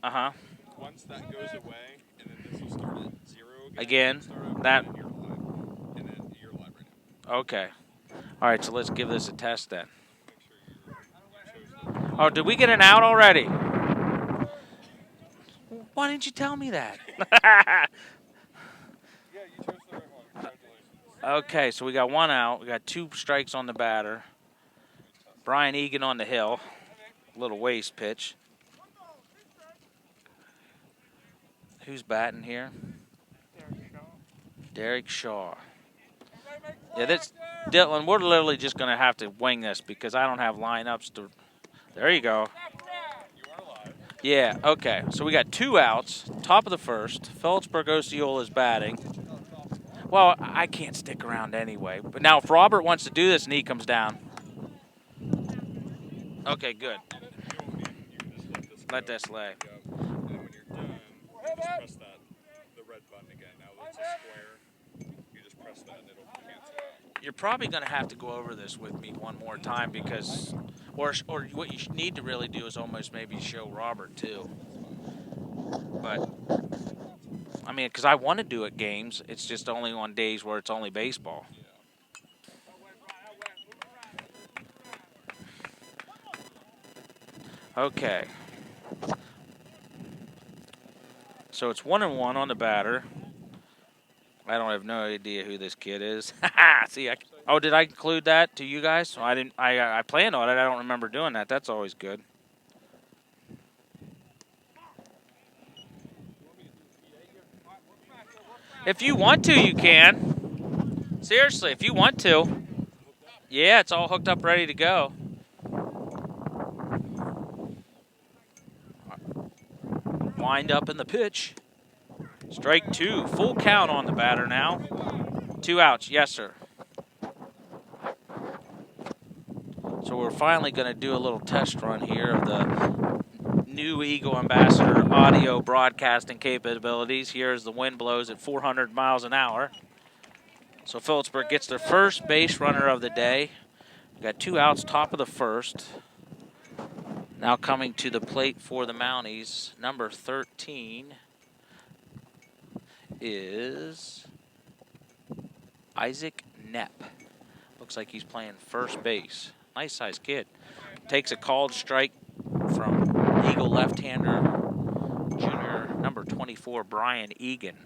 Uh-huh. Once that goes away, and then this will start at 0 Again, Start that... and you're live. And then you're live right now. Okay. All right, so let's give this a test then. Make sure you chose Oh, did we get an out already? Why didn't you tell me that? Yeah, you chose the right one. Congratulations. Okay, so we got one out. We got 2 strikes on the batter. Brian Egan on the hill. Little waste pitch. Who's batting here? Derek Shaw. Yeah, that's Dylan. We're literally just going to have to wing this because I don't have lineups to. There you go. You are live. Yeah, okay. So we got 2 outs, top of the first. Philipsburg-Osceola is batting. Well, I can't stick around anyway. But now if Robert wants to do this and he comes down. Okay, good. Let this lay. Yep. And then when you're done, you just press the red button again. Now that it's a square, you just press that and it'll cancel out. You're probably going to have to go over this with me one more time because, or what you need to really do is almost maybe show Robert too. But, I mean, because I want to do it games. It's just only on days where it's only baseball. Okay. So it's 1-1 on the batter. I don't have no idea who this kid is. See, did I include that to you guys? I didn't. I planned on it. I don't remember doing that. That's always good. If you want to, you can. Seriously, if you want to. Yeah, it's all hooked up, ready to go. Wind up in the pitch. Strike 2. Full count on the batter now. 2 outs. Yes, sir. So we're finally going to do a little test run here of the new Eagle Ambassador audio broadcasting capabilities. Here as the wind blows at 400 miles an hour. So Philipsburg gets their first base runner of the day. We got 2 outs, top of the first. Now coming to the plate for the Mounties, number 13 is Isaac Knepp. Looks like he's playing first base. Nice sized kid. Takes a called strike from Eagle left-hander, junior number 24, Brian Egan.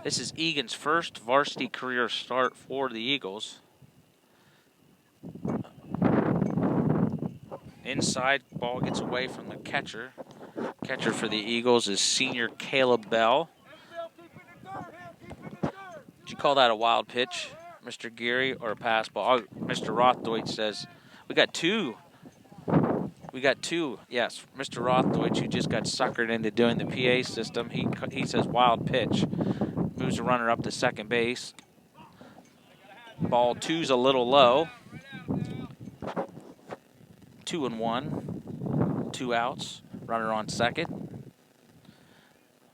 This is Egan's first varsity career start for the Eagles. Inside, ball gets away from the catcher. Catcher for the Eagles is senior Caleb Bell. Did you call that a wild pitch, Mr. Geary, or a pass ball? Oh, Mr. Rothdeutsch says, we got two. Yes, Mr. Rothdeutsch, who just got suckered into doing the PA system, he says wild pitch. Moves the runner up to second base. Ball 2's a little low. 2-1, 2 outs. Runner on second.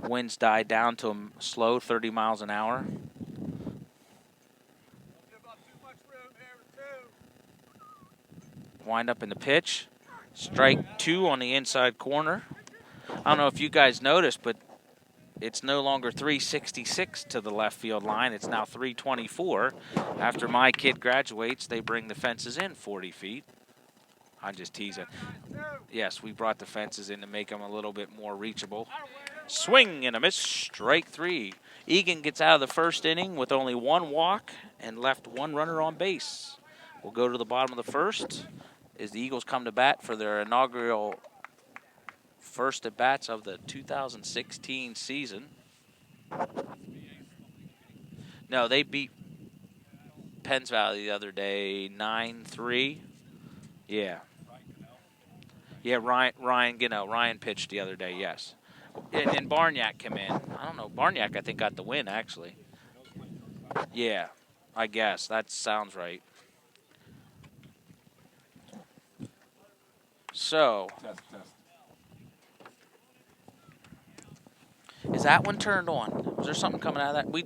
Winds die down to a slow 30 miles an hour. Wind up in the pitch. Strike 2 on the inside corner. I don't know if you guys noticed, but it's no longer 366 to the left field line. It's now 324. After my kid graduates, they bring the fences in 40 feet. I'm just teasing. Yes, we brought the fences in to make them a little bit more reachable. Swing and a miss, strike 3. Egan gets out of the first inning with only 1 walk and left 1 runner on base. We'll go to the bottom of the first as the Eagles come to bat for their inaugural first at-bats of the 2016 season. No, they beat Penns Valley the other day, 9-3. Yeah. Yeah, Ryan pitched the other day, yes. And Barniak came in. I don't know. Barniak, I think, got the win, actually. Yeah, I guess. That sounds right. So, is that one turned on? Was there something coming out of that? We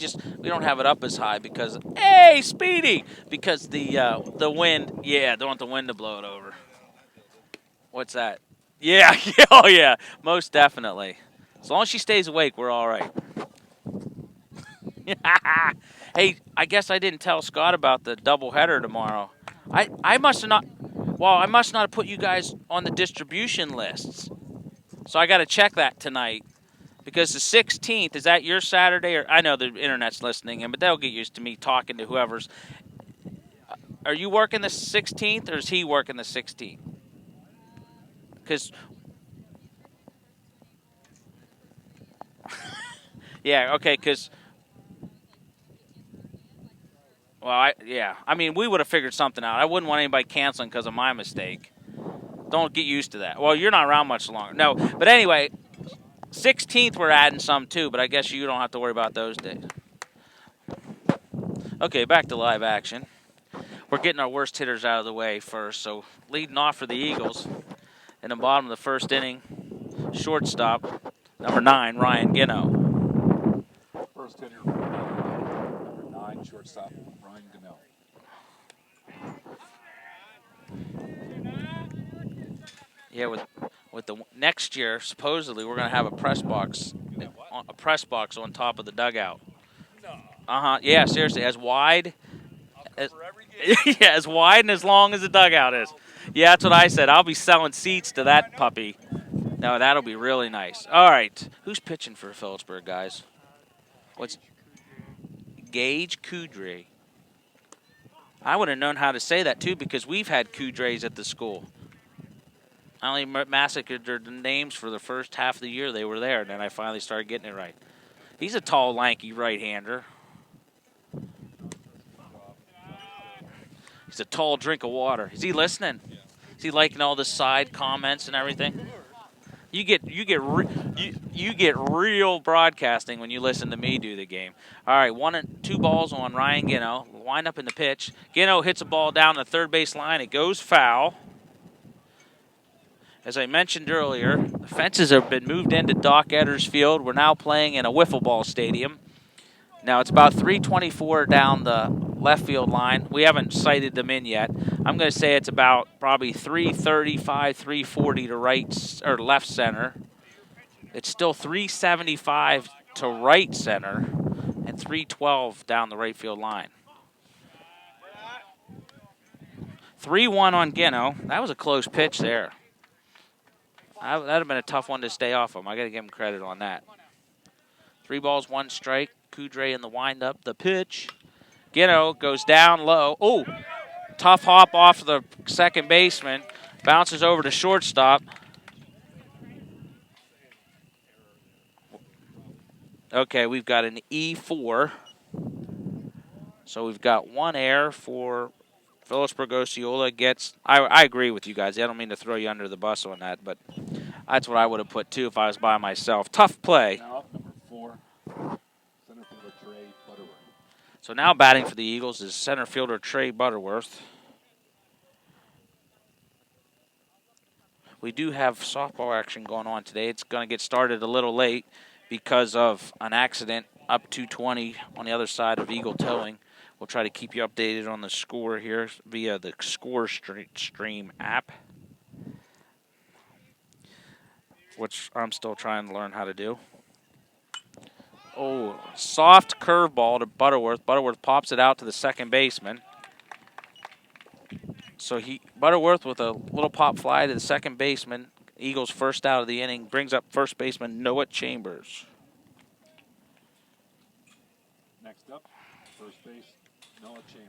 don't have it up as high because, hey, Speedy! Because the wind, yeah, don't want the wind to blow it over. What's that? Yeah, oh yeah, most definitely. As long as she stays awake, we're all right. Hey, I guess I didn't tell Scott about the doubleheader tomorrow. I must have not. Well, I must not have put you guys on the distribution lists. So I got to check that tonight because the 16th is that your Saturday or I know the internet's listening in, but they'll get used to me talking to whoever's. Are you working the 16th or is he working the 16th? Because yeah, okay, because well, I mean, we would have figured something out. I wouldn't want anybody canceling because of my mistake. Don't get used to that. Well, you're not around much longer. No, but anyway, 16th we're adding some too, but I guess you don't have to worry about those days. Okay, back to live action. We're getting our worst hitters out of the way first. So leading off for the Eagles in the bottom of the first inning, shortstop, number 9, Ryan Gino. First hitter, number 9, shortstop, Ryan Gano. Yeah, with the next year, supposedly we're gonna have a press box on top of the dugout. No. Yeah, seriously, as wide I'll as, cover every game. yeah, as wide and as long as the dugout is. Yeah, that's what I said. I'll be selling seats to that puppy. No, that'll be really nice. All right, who's pitching for Philipsburg, guys? What's Gage Kudre? I would have known how to say that too because we've had Kudres at the school. I only massacred their names for the first half of the year they were there, and then I finally started getting it right. He's a tall, lanky right-hander. He's a tall drink of water. Is he listening? Is he liking all the side comments and everything? You get real broadcasting when you listen to me do the game. All right, 1 and 2 balls on Ryan Gino. Wind up in the pitch. Gino hits a ball down the third base line. It goes foul. As I mentioned earlier, the fences have been moved into Doc Edders Field. We're now playing in a wiffle ball stadium. Now it's about 324 down the left field line. We haven't sighted them in yet. I'm going to say it's about probably 335, 340 to right or left center. It's still 375 to right center and 312 down the right field line. 3-1 on Gino. That was a close pitch there. That would have been a tough one to stay off him. I got to give him credit on that. 3 balls, 1 strike. Kudre in the windup. The pitch. Gino goes down low. Oh, tough hop off the second baseman. Bounces over to shortstop. Okay, we've got an E4. So we've got 1 error for Philipsburg-Osceola. I agree with you guys. I don't mean to throw you under the bus on that, but that's what I would have put too if I was by myself. Tough play. Now up number 4, center fielder Trey Butterworth. So now batting for the Eagles is center fielder Trey Butterworth. We do have softball action going on today. It's going to get started a little late because of an accident up 220 on the other side of Eagle Towing. We'll try to keep you updated on the score here via the Score Stream app, which I'm still trying to learn how to do. Oh, soft curveball to Butterworth. Butterworth pops it out to the second baseman. So Butterworth with a little pop fly to the second baseman. Eagles first out of the inning, brings up first baseman Noah Chambers. Next up, first base, Noah Chambers.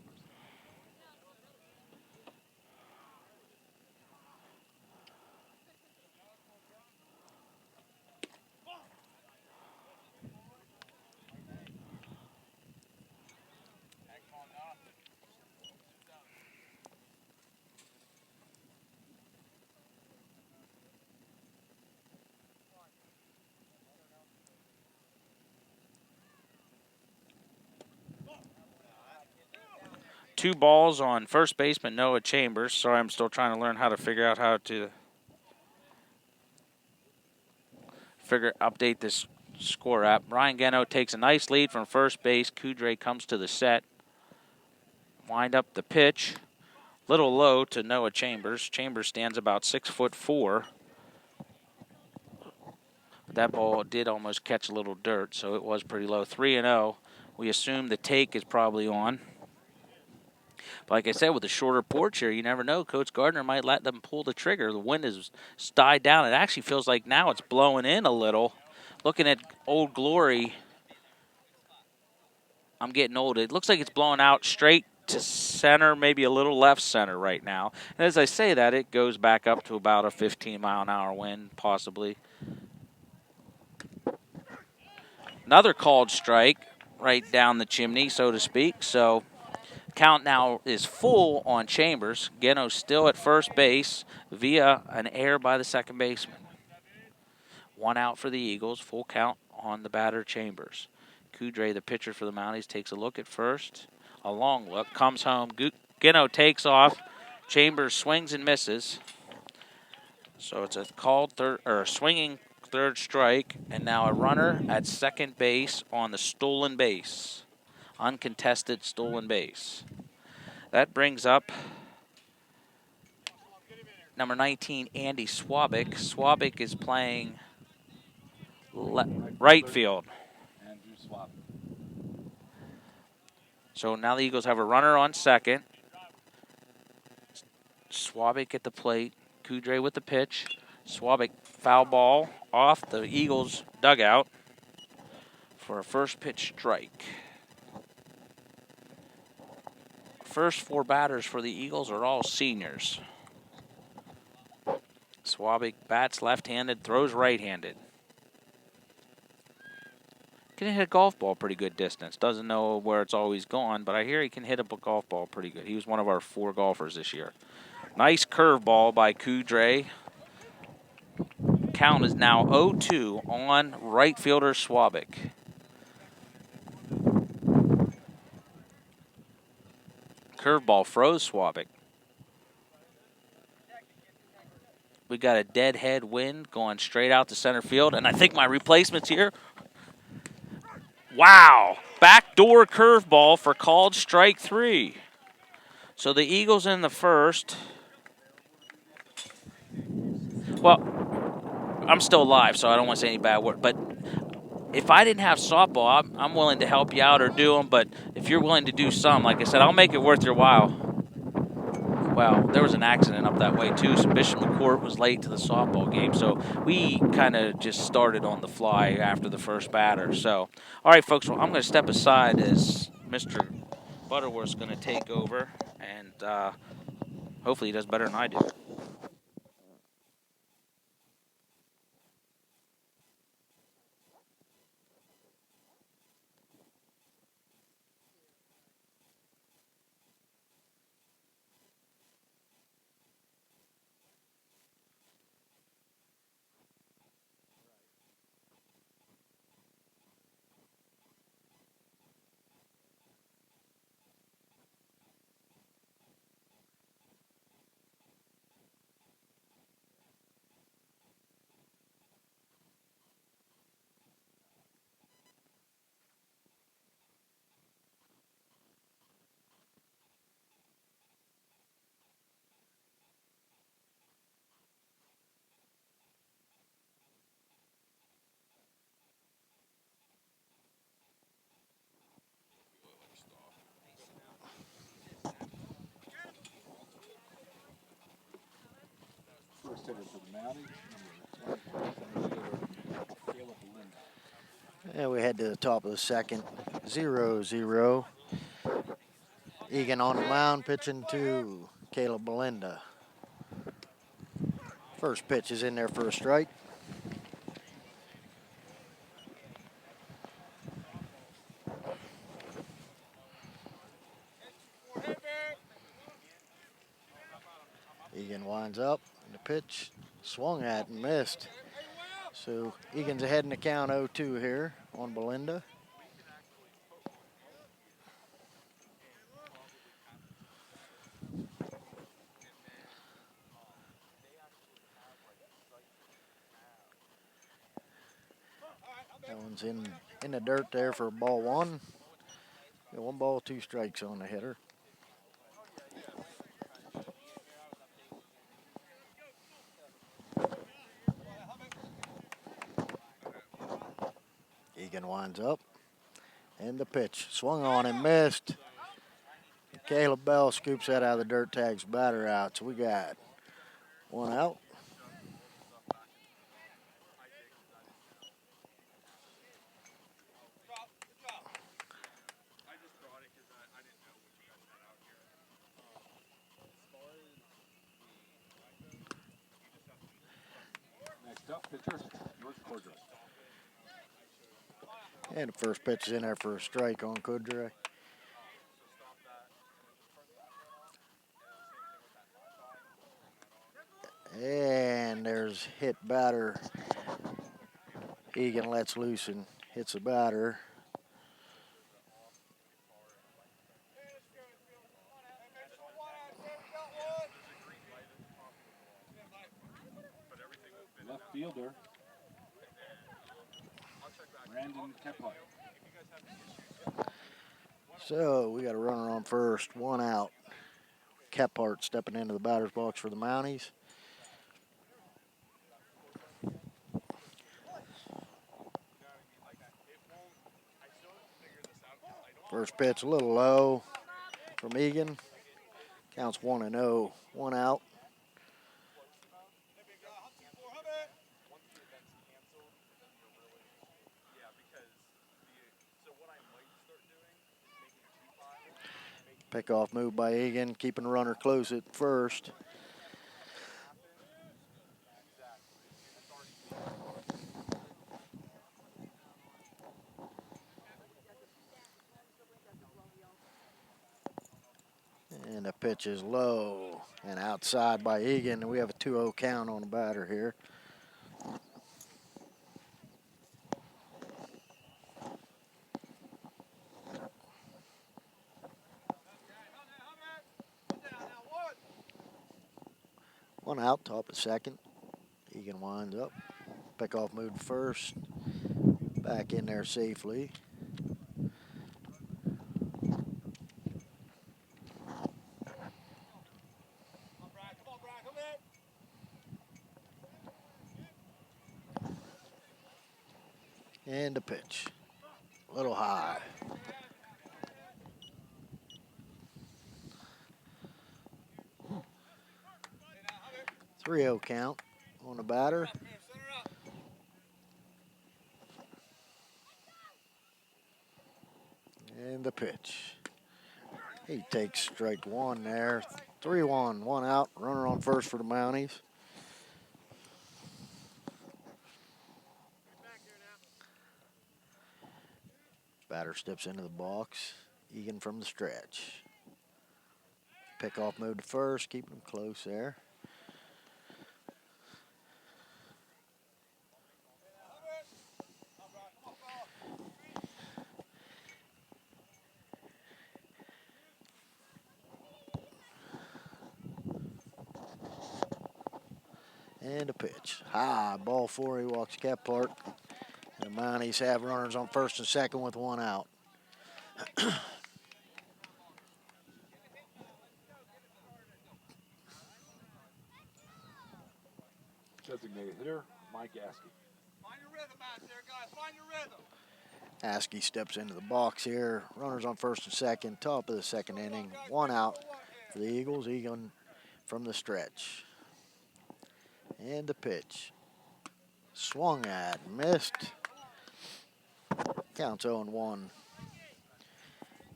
Two balls on first baseman Noah Chambers. Sorry, I'm still trying to learn how to figure out how to update this score app. Ryan Gano takes a nice lead from first base. Kudre comes to the set. Wind up the pitch. Little low to Noah Chambers. Chambers stands about 6'4". That ball did almost catch a little dirt, so it was pretty low. 3-0. We assume the take is probably on. But like I said, with a shorter porch here, you never know. Coach Gardner might let them pull the trigger. The wind has died down. It actually feels like now it's blowing in a little. Looking at Old Glory, I'm getting old. It looks like it's blowing out straight to center, maybe a little left center right now. And as I say that, it goes back up to about a 15-mile-an-hour wind, possibly. Another called strike right down the chimney, so to speak. So count now is full on Chambers. Geno still at first base via an error by the second baseman. 1 out for the Eagles. Full count on the batter, Chambers. Kudre, the pitcher for the Mounties, takes a look at first. A long look. Comes home. Geno takes off. Chambers swings and misses. So it's a called third, or swinging third strike, and now a runner at second base on the stolen base. Uncontested stolen base. That brings up number 19, Andy Swabik. Swabik is playing right field. Andrew Swab. So now the Eagles have a runner on second. Swabik at the plate. Kudre with the pitch. Swabik foul ball off the Eagles dugout for a first pitch strike. First 4 batters for the Eagles are all seniors. Swabik bats left-handed, throws right-handed. Can hit a golf ball pretty good distance. Doesn't know where it's always gone, but I hear he can hit a golf ball pretty good. He was one of our 4 golfers this year. Nice curveball by Kudre. Count is now 0-2 on right fielder Swabik. Curveball froze Swabik. We got a deadhead wind going straight out to center field, and I think my replacement's here. Wow! Backdoor curveball for called strike 3. So the Eagles in the first. Well, I'm still alive, so I don't want to say any bad word. But if I didn't have softball, I'm willing to help you out or do them. But if you're willing to do some, like I said, I'll make it worth your while. Well, there was an accident up that way, too. So Bishop McCourt was late to the softball game. So we kind of just started on the fly after the first batter. So, all right, folks, well, I'm going to step aside as Mr. Butterworth's going to take over. And hopefully he does better than I do. First hitter for the Mounties, number 24, center fielder, Caleb Belinda. And we head to the top of the second, 0-0. Egan on the mound pitching to Caleb Belinda. First pitch is in there for a strike. Egan winds up, and the pitch swung at and missed. So Egan's ahead in the count 0-2 here on Belinda. That one's in the dirt there for ball 1. 1 ball, 2 strikes on the hitter. Egan winds up. And the pitch. Swung on and missed. Caleb Bell scoops that out of the dirt, tags batter out. So we got one out. Next up, pitcher, George Cordray. And the first pitch is in there for a strike on Kudre. And there's hit batter. Egan lets loose and hits the batter. Left fielder, Brandon Kepler. So we got a runner on first, one out. Kephart stepping into the batter's box for the Mounties. First pitch a little low from Egan. Counts 1-0, one out. Pickoff move by Egan, keeping the runner close at first. And the pitch is low and outside by Egan. And we have a 2-0 count on the batter here. One out, top of second. Egan winds up. Pickoff move to first. Back in there safely. And the pitch. A little high. Three-0 count on the batter. And the pitch. He takes strike one there. 3-1, one out. Runner on first for the Mounties. Batter steps into the box. Egan from the stretch. Pickoff move to first, keeping him close there. And a pitch. High, ball four, he walks Kephart. And the Mounties have runners on first and second with one out. Designated hitter, Mike Askey. Find your rhythm out there, guys. Find your rhythm. Askey steps into the box here. Runners on first and second, top of the second inning. One out for the Eagles. Egan from the stretch. And the pitch. Swung at, missed. Counts 0-1.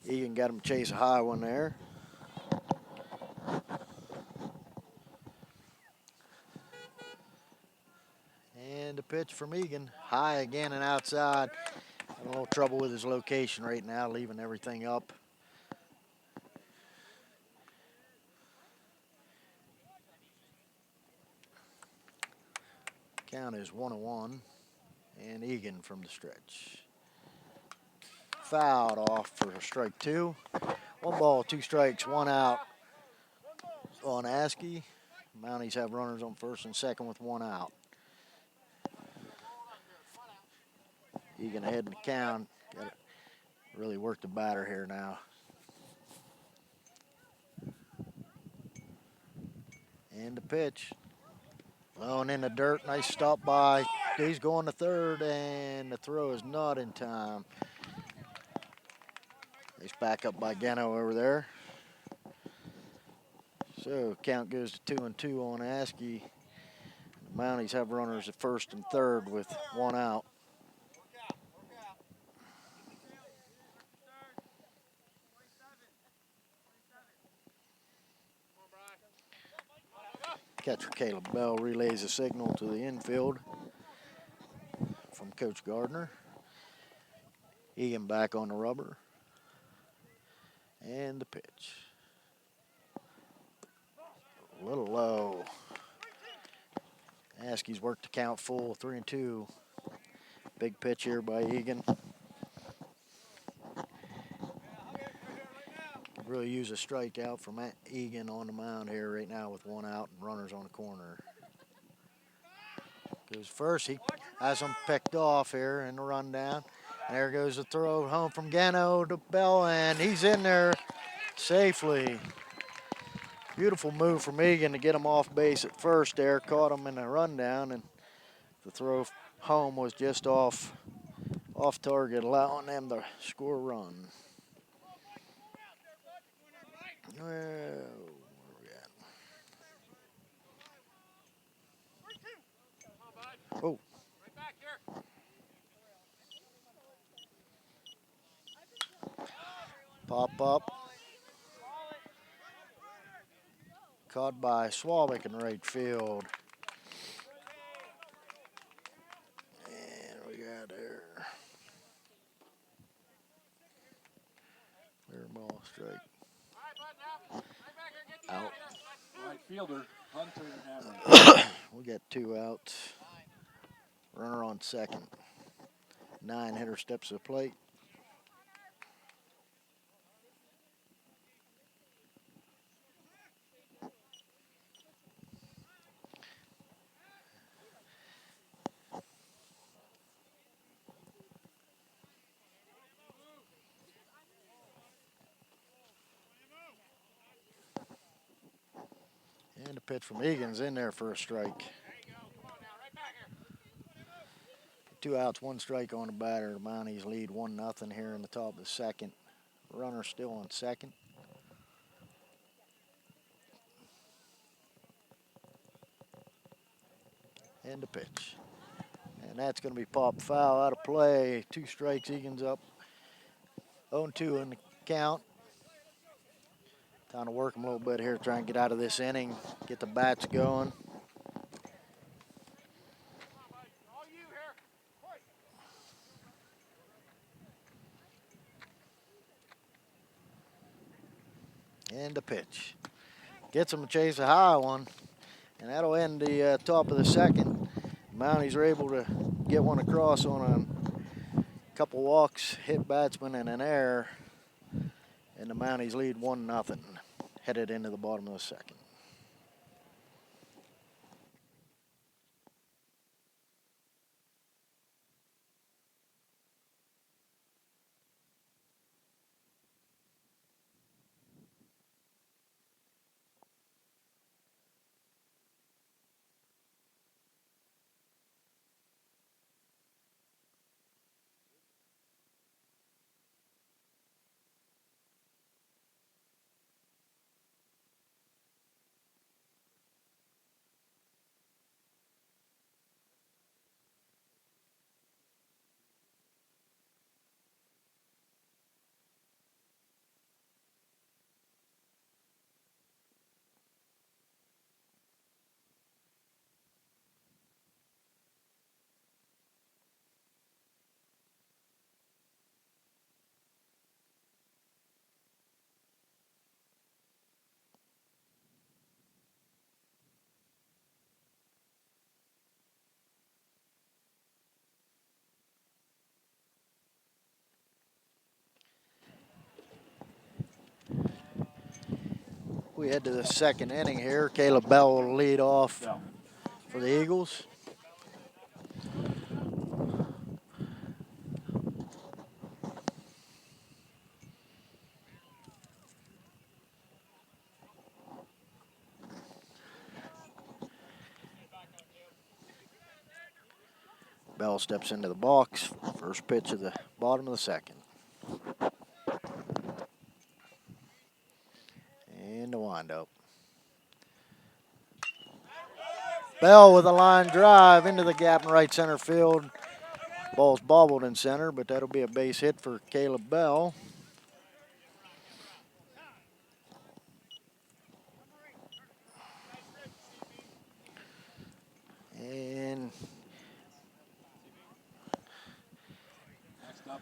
Egan got him to chase a high one there. And the pitch from Egan. High again and outside. Having a little trouble with his location right now, leaving everything up. Count is 1-1. And Egan from the stretch. Fouled off for strike two. One ball, two strikes, one out on Askey. Mounties have runners on first and second with one out. Egan ahead in the count. Got to really work the batter here now. And the pitch. Low and in the dirt. Nice stop by. He's going to third, and the throw is not in time. Nice back up by Gano over there. So count goes to 2-2 on Askey. The Mounties have runners at first and third with one out. Catcher Caleb Bell relays a signal to the infield from Coach Gardner. Egan back on the rubber. And the pitch. A little low. Askey's worked the count full, 3-2. Big pitch here by Egan. Could really use a strikeout from Egan on the mound here right now with one out and runners on the corner. Goes first. He has them picked off here in the rundown. There goes the throw home from Gano to Bell, and he's in there safely. Beautiful move from Egan to get him off base at first there. Caught him in the rundown, and the throw home was just off target, allowing them to score a run. Well, where are we at? Oh. Pop up. Caught by Swabick in right field. And we got there. Fair ball strike. Out. Right fielder, Hunter Hammer. We got two outs. Runner on second. 9-hitter steps to the plate. And the pitch from Egan's in there for a strike. 2 outs, 1 strike on the batter. The Mounties lead 1-0 here in the top of the second. Runner still on second. And the pitch. And that's going to be popped foul out of play. 2 strikes, Egan's up. 0-2 in the count. Time to work him a little bit here, try and get out of this inning, get the bats going. And the pitch. Gets him to chase a high one, and that'll end the top of the second. Mounties are able to get one across on a couple walks, hit batsman, and an error. And the Mounties lead 1-0, headed into the bottom of the second. We head to the second inning here. Caleb Bell will lead off for the Eagles. Bell steps into the box. First pitch of the bottom of the second. And the windup. Bell with a line drive into the gap in right center field. Ball's bobbled in center, but that'll be a base hit for Caleb Bell. And Next up,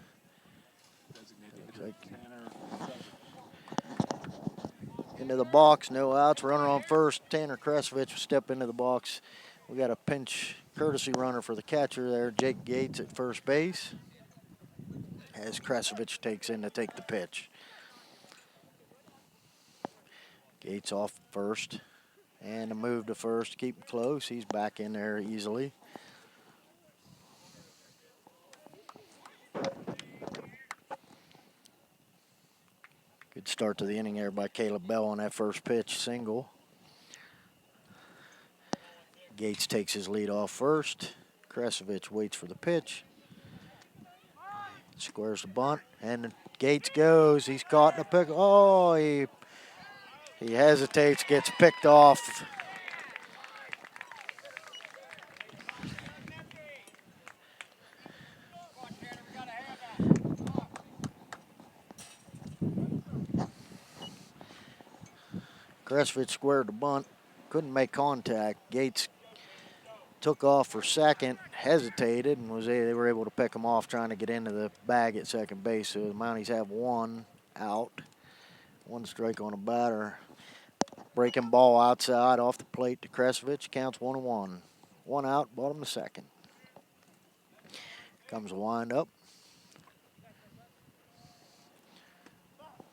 designated looks hitter like Tanner Kresovich. into the box, no outs. Runner on first. Tanner Kresovich will step into the box. We got a pinch courtesy runner for the catcher there, Jake Gates at first base, as Kresovich takes in to take the pitch. Gates off first, and a move to first, keep him close. He's back in there easily. Good start to the inning there by Caleb Bell on that first pitch, single. Gates takes his lead off first. Kresovich waits for the pitch. Squares the bunt, and Gates goes. He's caught in a pick. Oh, he hesitates, gets picked off. Kresovich squared the bunt, couldn't make contact. Gates took off for second, hesitated, and they were able to pick him off trying to get into the bag at second base. So the Mounties have one out, one strike on a batter. Breaking ball outside off the plate to Kresovich, counts 1-1. One out, bottom of the second. Comes a windup.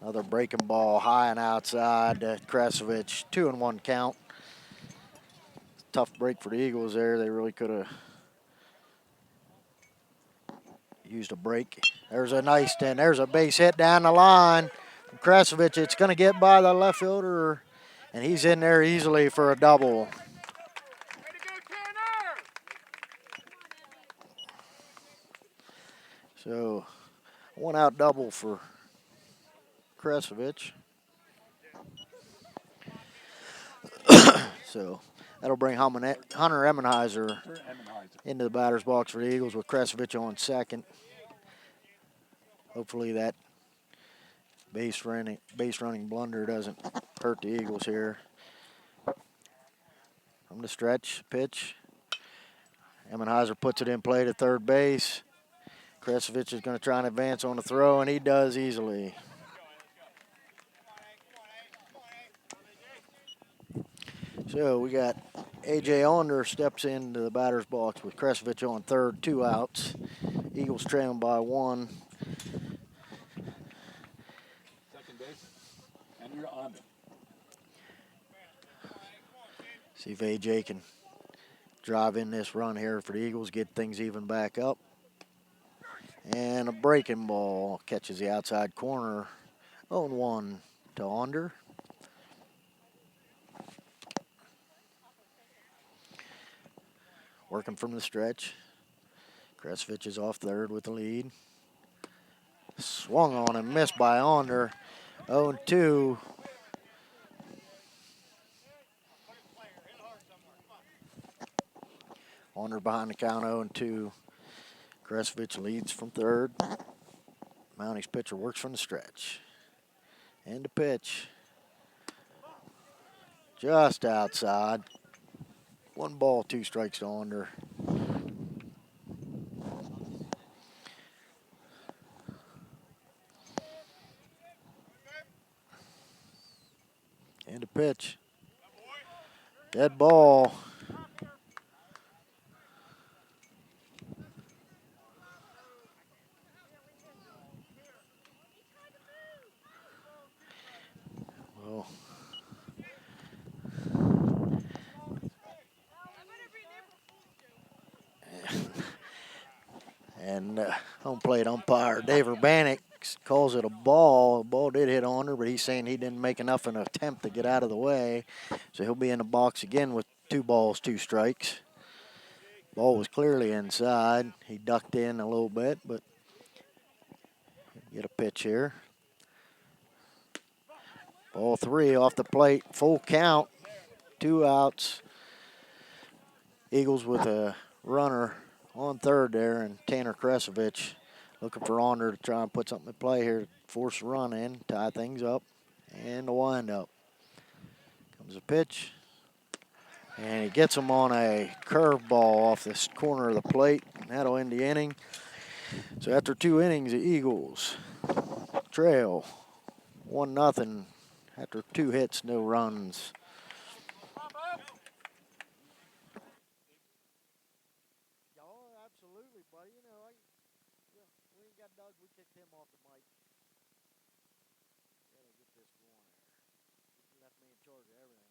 Another breaking ball high and outside to Kresovich, 2-1 count. Tough break for the Eagles there. They really could have used a break. There's a nice, and there's a base hit down the line from Kresovich. It's going to get by the left fielder, and he's in there easily for a double. So, one out double for Kresovich. So, that'll bring Hunter Emmenheiser into the batter's box for the Eagles with Kresovich on second. Hopefully that base running blunder doesn't hurt the Eagles here. From the stretch, pitch. Emmenheiser puts it in play to third base. Kresovich is going to try and advance on the throw, and he does easily. So we got A.J. Onder steps into the batter's box with Kresovich on third, 2 outs. Eagles trailing by 1. Second base, and you're on it. See if A.J. can drive in this run here for the Eagles, get things even back up. And a breaking ball catches the outside corner. 0-1 to Onder. Working from the stretch. Kresovich is off third with the lead. Swung on and missed by Onder. 0-2. Onder behind the count, 0-2. Kresovich leads from third. Mounties pitcher works from the stretch. And the pitch. Just outside. 1 ball, 2 strikes to Onder. And the pitch. Dead ball. Well, and home plate umpire Dave Urbanek calls it a ball. The ball did hit Onder, but he's saying he didn't make enough of an attempt to get out of the way. So he'll be in the box again with 2 balls, 2 strikes. Ball was clearly inside. He ducked in a little bit, but get a pitch here. Ball 3 off the plate, full count, 2 outs. Eagles with a runner on third there, and Tanner Kresovich looking for Onder to try and put something in play here, force a run in, tie things up, and the windup. Comes a pitch, and he gets him on a curveball off this corner of the plate, and that'll end the inning. So after 2 innings, the Eagles trail 1-0 after 2 hits, no runs. Oh, absolutely, buddy. You know, we ain't got Doug. We kicked him off the mic. Gotta get this going there. Left me in charge of everything.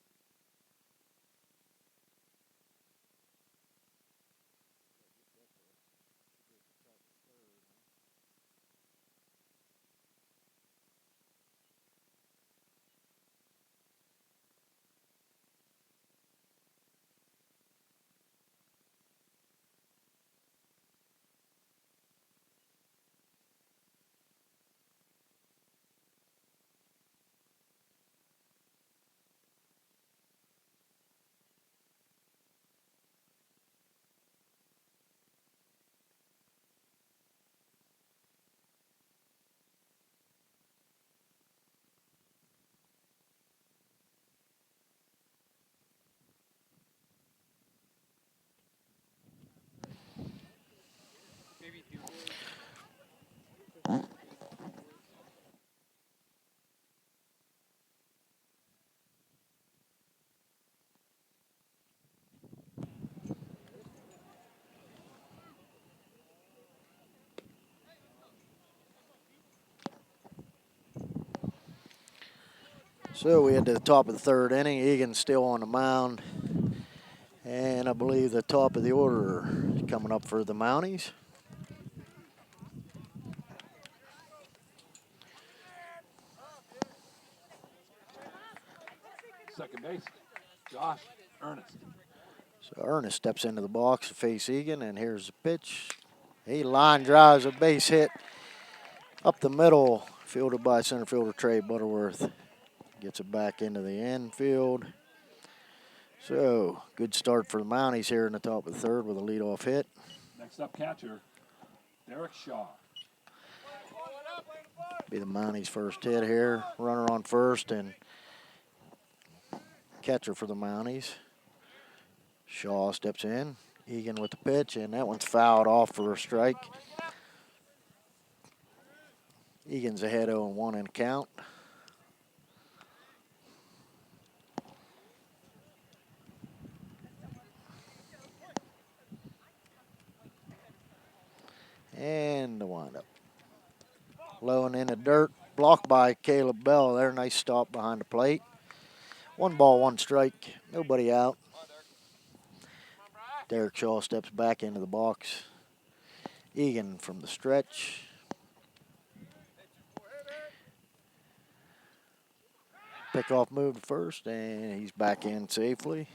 So we head to the top of the 3rd inning. Egan's still on the mound. And I believe the top of the order is coming up for the Mounties. Second base, Josh Ernest. So Ernest steps into the box to face Egan, and here's the pitch. He line drives a base hit up the middle, fielded by center fielder Trey Butterworth. Gets it back into the infield. So, good start for the Mounties here in the top of the 3rd with a leadoff hit. Next up, catcher, Derek Shaw. Be the Mounties' first hit here. Runner on first and catcher for the Mounties. Shaw steps in. Egan with the pitch, and that one's fouled off for a strike. Egan's ahead 0-1 in count. And the windup. Low and in the dirt. Blocked by Caleb Bell there. Nice stop behind the plate. 1 ball, 1 strike. Nobody out. Derek Shaw steps back into the box. Egan from the stretch. Pickoff move to first, and he's back in safely.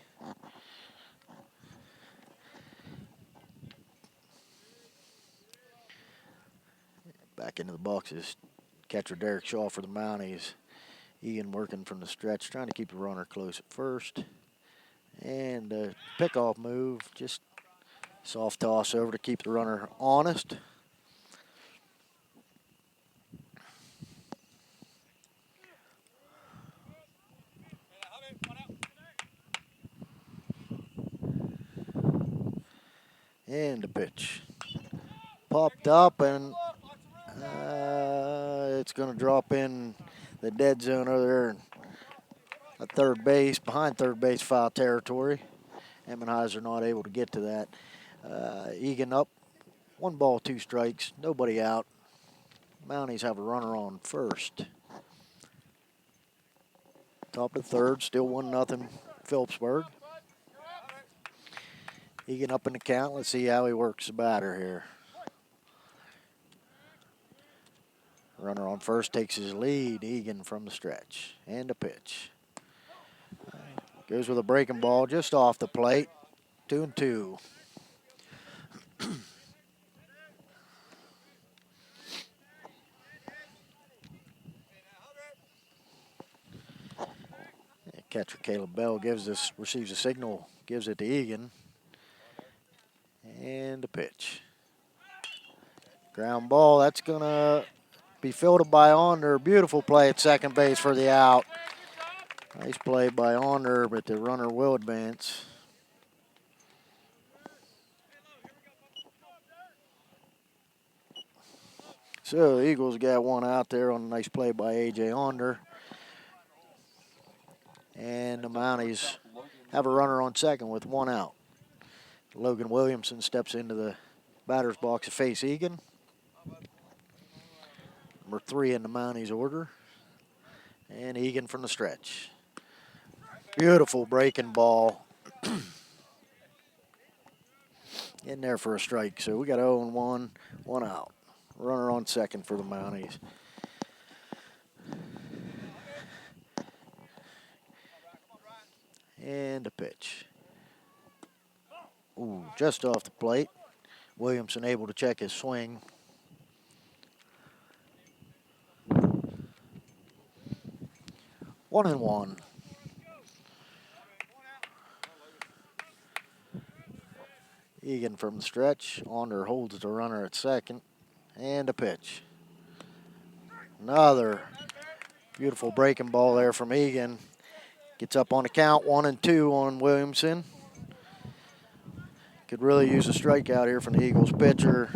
Back into the box is catcher Derek Shaw for the Mounties. Egan working from the stretch, trying to keep the runner close at first. And the pickoff move, just soft toss over to keep the runner honest. And the pitch. Popped up, and it's going to drop in the dead zone over there at third base, behind third base, foul territory. Emmenheiser not able to get to that. Egan up, 1 ball, 2 strikes, nobody out. Mounties have a runner on first. Top of the 3rd, still 1-0 Philipsburg. Egan up in the count. Let's see how he works the batter here. Runner on first takes his lead. Egan from the stretch. And a pitch. Goes with a breaking ball just off the plate. 2-2. Catcher Caleb Bell receives a signal, gives it to Egan. And the pitch. Ground ball, that's going to be fielded by Onder. Beautiful play at second base for the out. Nice play by Onder, but the runner will advance. So the Eagles got one out there on a nice play by A.J. Onder. And the Mounties have a runner on second with one out. Logan Williamson steps into the batter's box to face Egan. Number 3 in the Mounties order. And Egan from the stretch. Beautiful breaking ball. In there for a strike. So we got 0-1, one out. Runner on second for the Mounties. And a pitch. Ooh, just off the plate. Williamson able to check his swing. One and one. Egan from the stretch. Onder holds the runner at second. And a pitch. Another beautiful breaking ball there from Egan. Gets up on the count, 1-2 on Williamson. Could really use a strikeout here from the Eagles pitcher.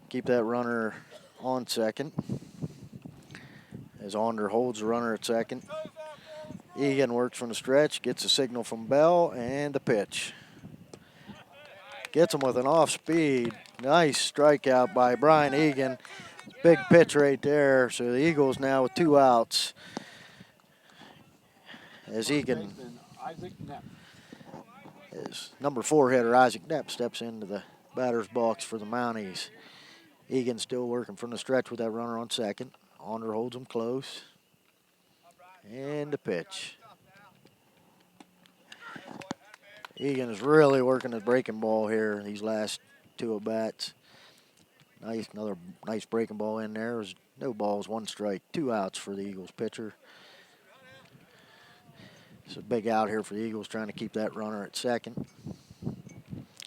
Keep that runner on second. As Onder holds the runner at second. Egan works from the stretch, gets a signal from Bell, and the pitch. Gets him with an off-speed. Nice strikeout by Brian Egan. Big pitch right there. So the Eagles now with 2 outs. As Egan, Isaac Knapp. as number 4 hitter Isaac Knapp steps into the batter's box for the Mounties. Egan still working from the stretch with that runner on second. Onder holds him close. And the pitch. Egan is really working his breaking ball here these last 2 at-bats. Another nice breaking ball in there. There's no balls, 1 strike, 2 outs for the Eagles pitcher. It's a big out here for the Eagles, trying to keep that runner at second.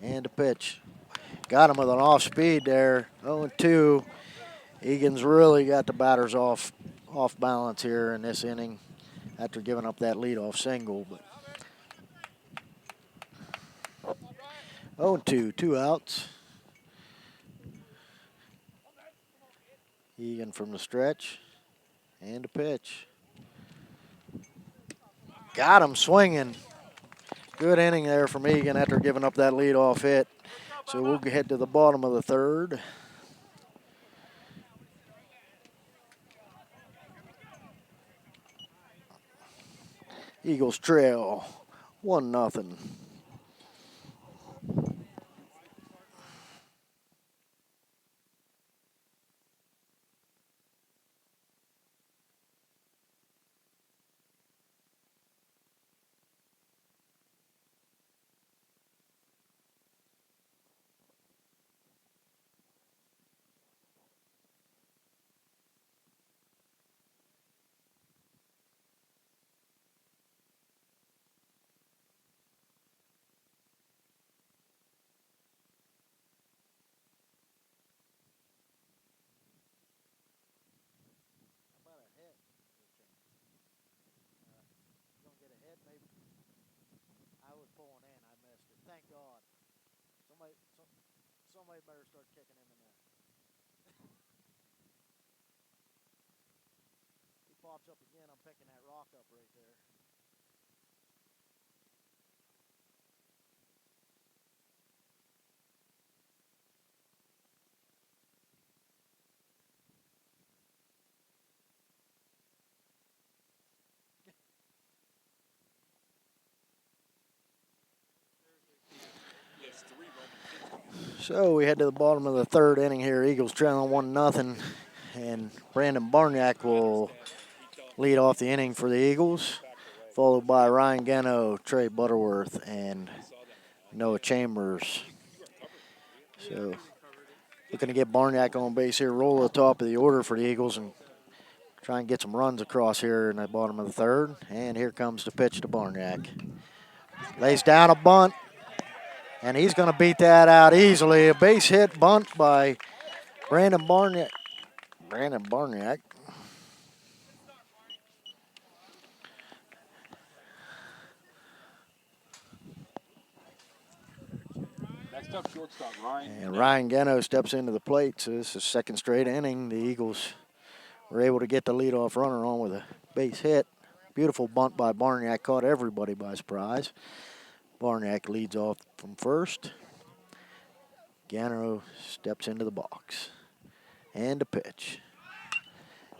And a pitch. Got him with an off-speed there, 0-2. Egan's really got the batters off balance here in this inning after giving up that leadoff single. But 0-2, 2 outs. Egan from the stretch. And a pitch. Got him swinging. Good inning there from Egan after giving up that leadoff hit. So we'll head to the bottom of the third. Eagles trail 1-0. Thank God. Somebody better start kicking him in the. He pops up again. I'm picking that rock up right there. So we head to the bottom of the third inning here. Eagles trailing 1-0, and Brandon Barniak will lead off the inning for the Eagles, followed by Ryan Gano, Trey Butterworth, and Noah Chambers. So looking to get Barniak on base here, roll the top of the order for the Eagles and try and get some runs across here in the bottom of the third. And here comes the pitch to Barniak. Lays down a bunt, and he's going to beat that out easily. A base hit bunt by Brandon Barniak. Brandon Barniak. Next up, shortstop Ryan. And Ryan Gano steps into the plate. So this is second straight inning. The Eagles were able to get the leadoff runner on with a base hit. Beautiful bunt by Barniak, caught everybody by surprise. Barniak leads off from first. Gano steps into the box. And a pitch.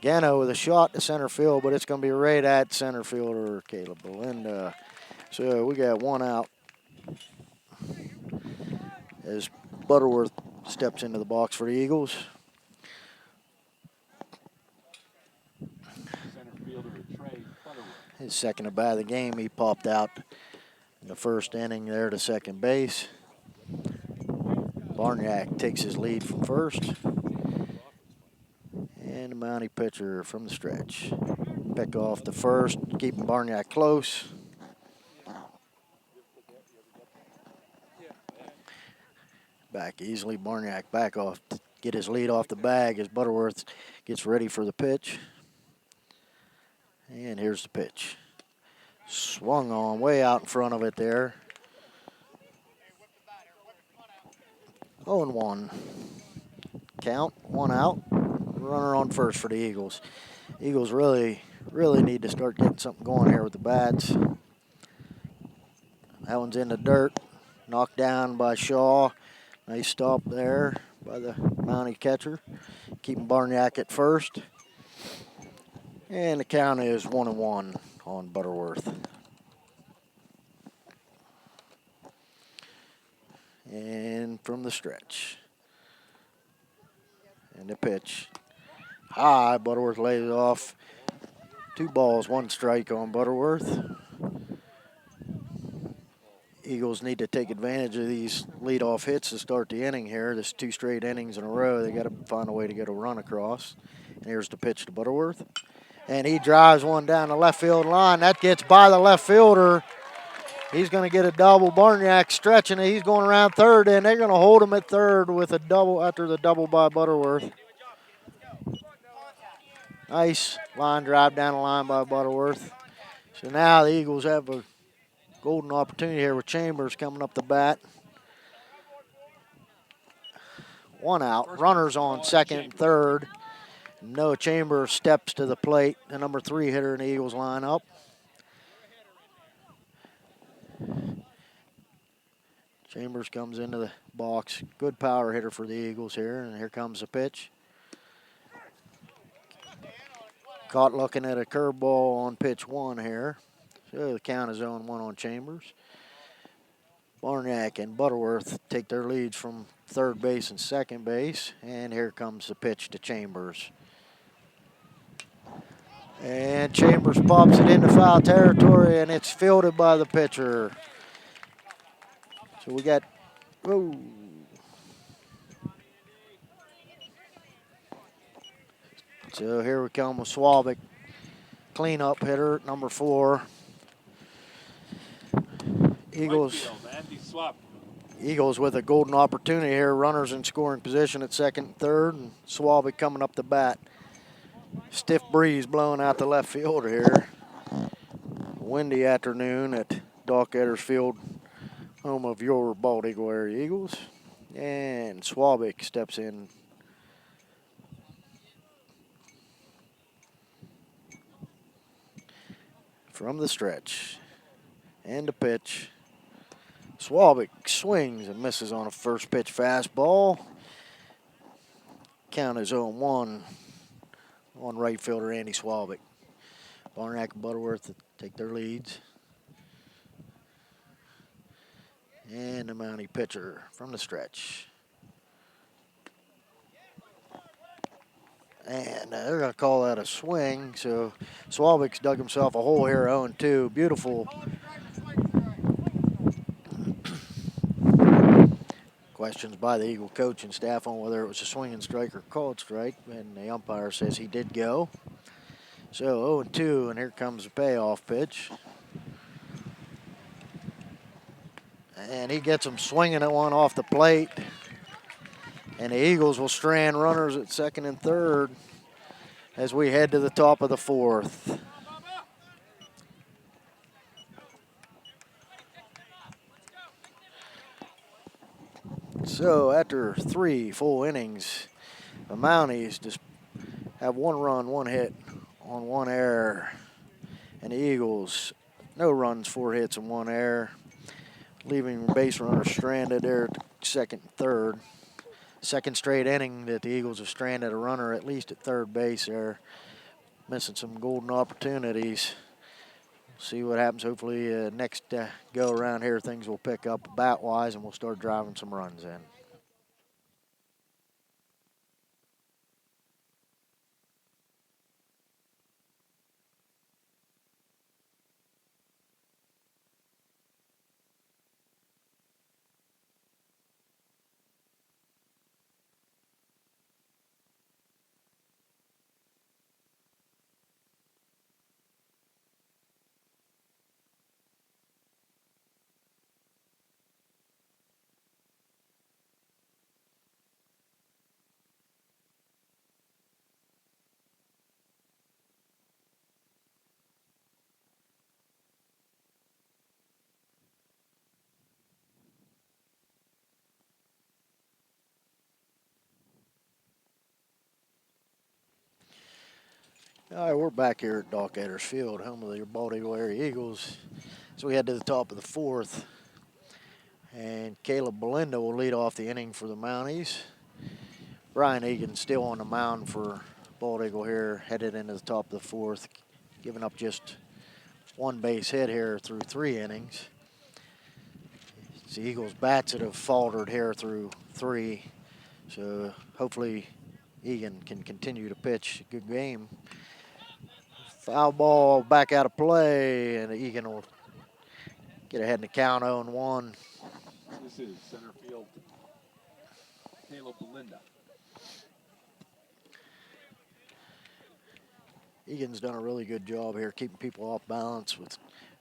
Gano with a shot to center field, but it's going to be right at center fielder Caleb Belinda. So we got one out as Butterworth steps into the box for the Eagles. Center fielder Trey Butterworth. His second at bat of the game, he popped out in the first inning there to second base. Barniak takes his lead from first. And the Mountie pitcher from the stretch. Pick off the first, keeping Barniak close. Back easily, Barniak back off to get his lead off the bag as Butterworth gets ready for the pitch. And here's the pitch. Swung on way out in front of it there. 0-1. Count, one out. Runner on first for the Eagles. Eagles really need to start getting something going here with the bats. That one's in the dirt. Knocked down by Shaw. Nice stop there by the Mountie catcher. Keeping Barniak at first. And the count is 1-1 on Butterworth. And from the stretch. And the pitch. High, Butterworth lays it off. 2 balls, 1 strike on Butterworth. Eagles need to take advantage of these leadoff hits to start the inning here. This 2 straight innings in a row. They got to find a way to get a run across. And here's the pitch to Butterworth. And he drives one down the left field line. That gets by the left fielder. He's going to get a double. Barniak stretching it. He's going around third, and they're going to hold him at third with a double after the double by Butterworth. Nice line drive down the line by Butterworth. So now the Eagles have a golden opportunity here with Chambers coming up the bat. 1 out. Runners on second and third. Noah Chambers steps to the plate, the number 3 hitter in the Eagles lineup. Chambers comes into the box. Good power hitter for the Eagles here, and here comes the pitch. Caught looking at a curveball on pitch 1 here. So the count is 0-1 on Chambers. Barniak and Butterworth take their leads from third base and second base. And here comes the pitch to Chambers. And Chambers pops it into foul territory, and it's fielded by the pitcher. So we got, whoa. So here we come with Swabic, cleanup hitter, number 4. Eagles with a golden opportunity here. Runners in scoring position at second and third, and Swabic coming up the bat. Stiff breeze blowing out the left field here. Windy afternoon at Doc Edders Field, home of your Bald Eagle area Eagles. And Swabic steps in. From the stretch. And the pitch. Swabic swings and misses on a first pitch fastball. Count is 0-1 on right fielder Andy Swabic. Barniak and Butterworth take their leads. And the Mountie pitcher from the stretch. And they're going to call that a swing. So Swabic's dug himself a hole here, 0-2. Beautiful. questions by the Eagle coaching staff on whether it was a swinging strike or called strike, and the umpire says he did go. So 0-2, and here comes the payoff pitch. And he gets him swinging at one off the plate. And the Eagles will strand runners at second and third as we head to the top of the fourth. So after 3 full innings, the Mounties just have 1 run, 1 hit on 1 error. And the Eagles, no runs, 4 hits, and 1 error, leaving base runners stranded there at second and third. Second straight inning that the Eagles have stranded a runner at least at third base there, missing some golden opportunities. See what happens. Hopefully next go around here things will pick up bat-wise and we'll start driving some runs in. All right, we're back here at Doc Edders Field, home of the Bald Eagle area Eagles. So we head to the top of the fourth, and Caleb Belinda will lead off the inning for the Mounties. Brian Egan still on the mound for Bald Eagle here, headed into the top of the fourth, giving up just 1 base hit here through 3 innings. It's the Eagles' bats that have faltered here through 3, so hopefully Egan can continue to pitch a good game. Foul ball back out of play, and Egan will get ahead in the count 0-1. This is center field, Caleb Belinda. Egan's done a really good job here keeping people off balance with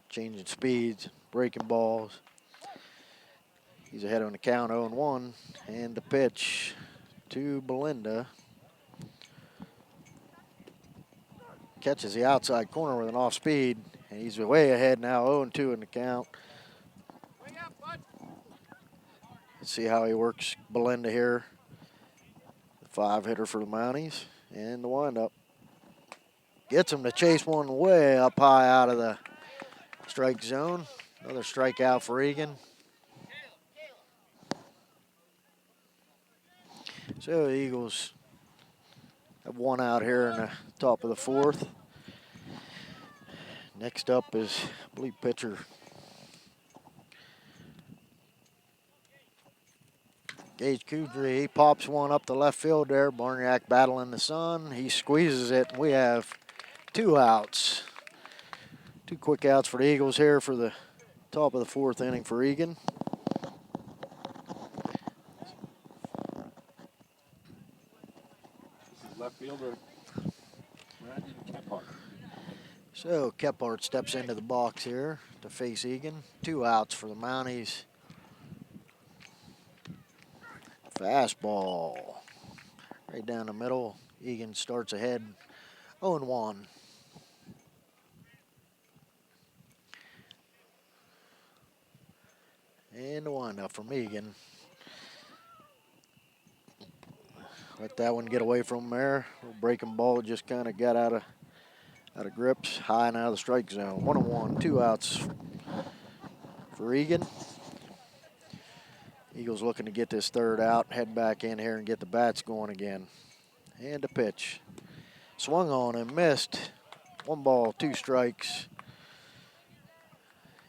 changing speeds, breaking balls. He's ahead on the count 0-1, and the pitch to Belinda. Catches the outside corner with an off speed, and he's way ahead now, 0-2 in the count. Let's see how he works Belinda here. The 5-hitter for the Mounties, and the windup. Gets him to chase one way up high out of the strike zone. Another strikeout for Egan. So the Eagles have 1 out here in the top of the fourth. Next up is, I believe, pitcher Gage Kudry. He pops one up the left field there. Barniak battling the sun. He squeezes it, and we have 2 outs. 2 quick outs for the Eagles here for the top of the fourth inning for Egan. This is left fielder Brandon Kephart. So Kephart steps into the box here to face Egan. 2 outs for the Mounties. Fastball right down the middle. Egan starts ahead 0-1. And the windup from Egan. Let that one get away from him there. Little breaking ball just kind of got out of grips. High and out of the strike zone. 1-1, 2 outs for Egan. Eagles looking to get this third out, head back in here and get the bats going again. And the pitch. Swung on and missed. 1 ball, 2 strikes.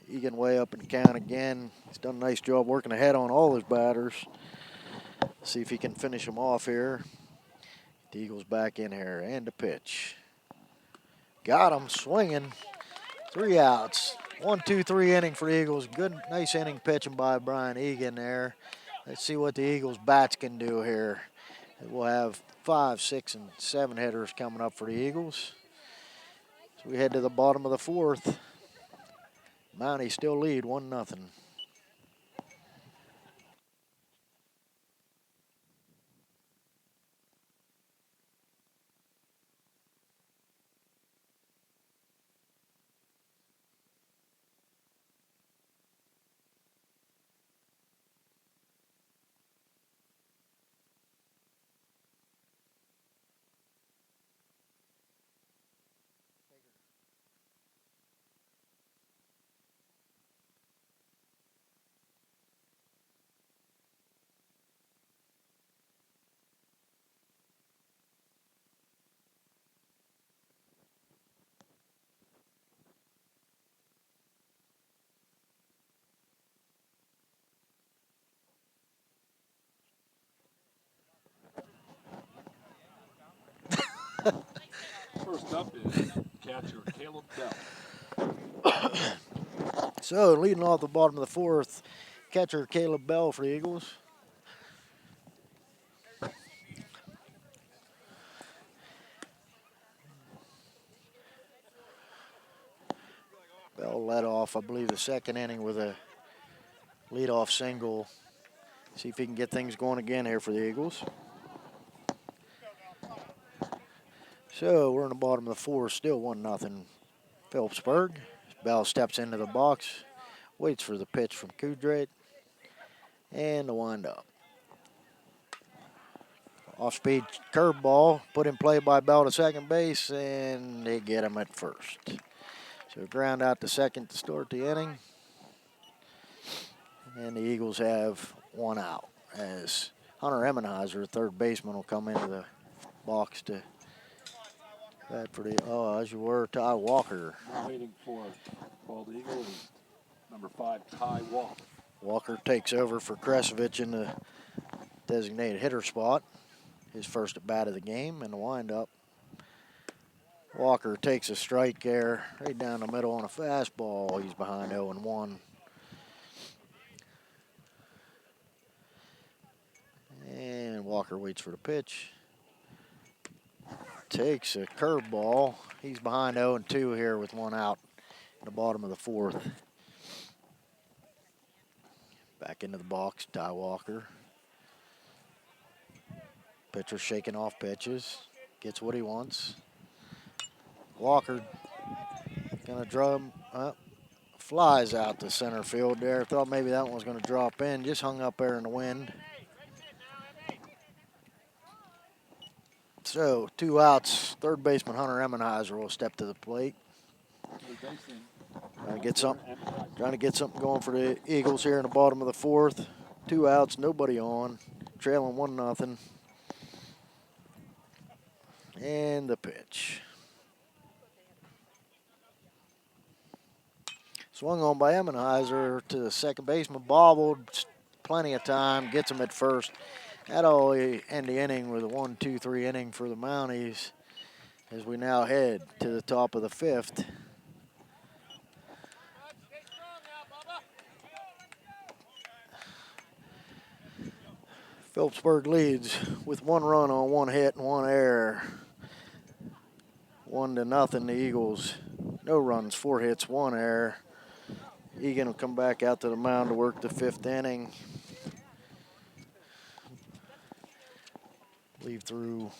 Egan way up in the count again. He's done a nice job working ahead on all his batters. See if he can finish them off here. The Eagles back in here, and the pitch. Got him swinging. 3 outs. 1, 2, 3 inning for the Eagles. Good, nice inning pitching by Brian Egan there. Let's see what the Eagles bats can do here. We'll have 5, 6, and 7 hitters coming up for the Eagles. So we head to the bottom of the 4th. Mounties still lead 1-0. First up is catcher Caleb Bell. So leading off the bottom of the 4th, catcher Caleb Bell for the Eagles. Bell led off, I believe, the 2nd inning with a leadoff single. See if he can get things going again here for the Eagles. So we're in the bottom of the 4th, still 1-0 Philipsburg. Bell steps into the box, waits for the pitch from Kudrat, and the windup. Off-speed curveball put in play by Bell to second base, and they get him at first. So ground out to second to start the inning. And the Eagles have 1 out as Hunter Emenheiser, third baseman, will come into the box to bat for the, as you were, Ty Walker. Now waiting for Bald Eagle is number 5, Ty Walker. Walker takes over for Kresovich in the designated hitter spot. His first at bat of the game, and the windup. Walker takes a strike there right down the middle on a fastball. He's behind 0-1. And Walker waits for the pitch. Takes a curveball. He's behind 0-2 here with 1 out in the bottom of the 4th. Back into the box, Ty Walker. Pitcher shaking off pitches. Gets what he wants. Walker gonna drum up. Flies out to center field there. Thought maybe that one was gonna drop in. Just hung up there in the wind. So 2 outs. Third baseman Hunter Emenheiser will step to the plate. Trying to get something going for the Eagles here in the bottom of the 4th. 2 outs, nobody on. Trailing 1-0. And the pitch. Swung on by Emenheiser to the second baseman. Bobbled plenty of time. Gets him at first. That'll end the inning with a 1-2-3 inning for the Mounties as we now head to the top of the 5th. Philipsburg leads with 1 run on 1 hit and 1 error. 1-0 the Eagles. No runs, 4 hits, 1 error. Egan will come back out to the mound to work the 5th inning. Leave through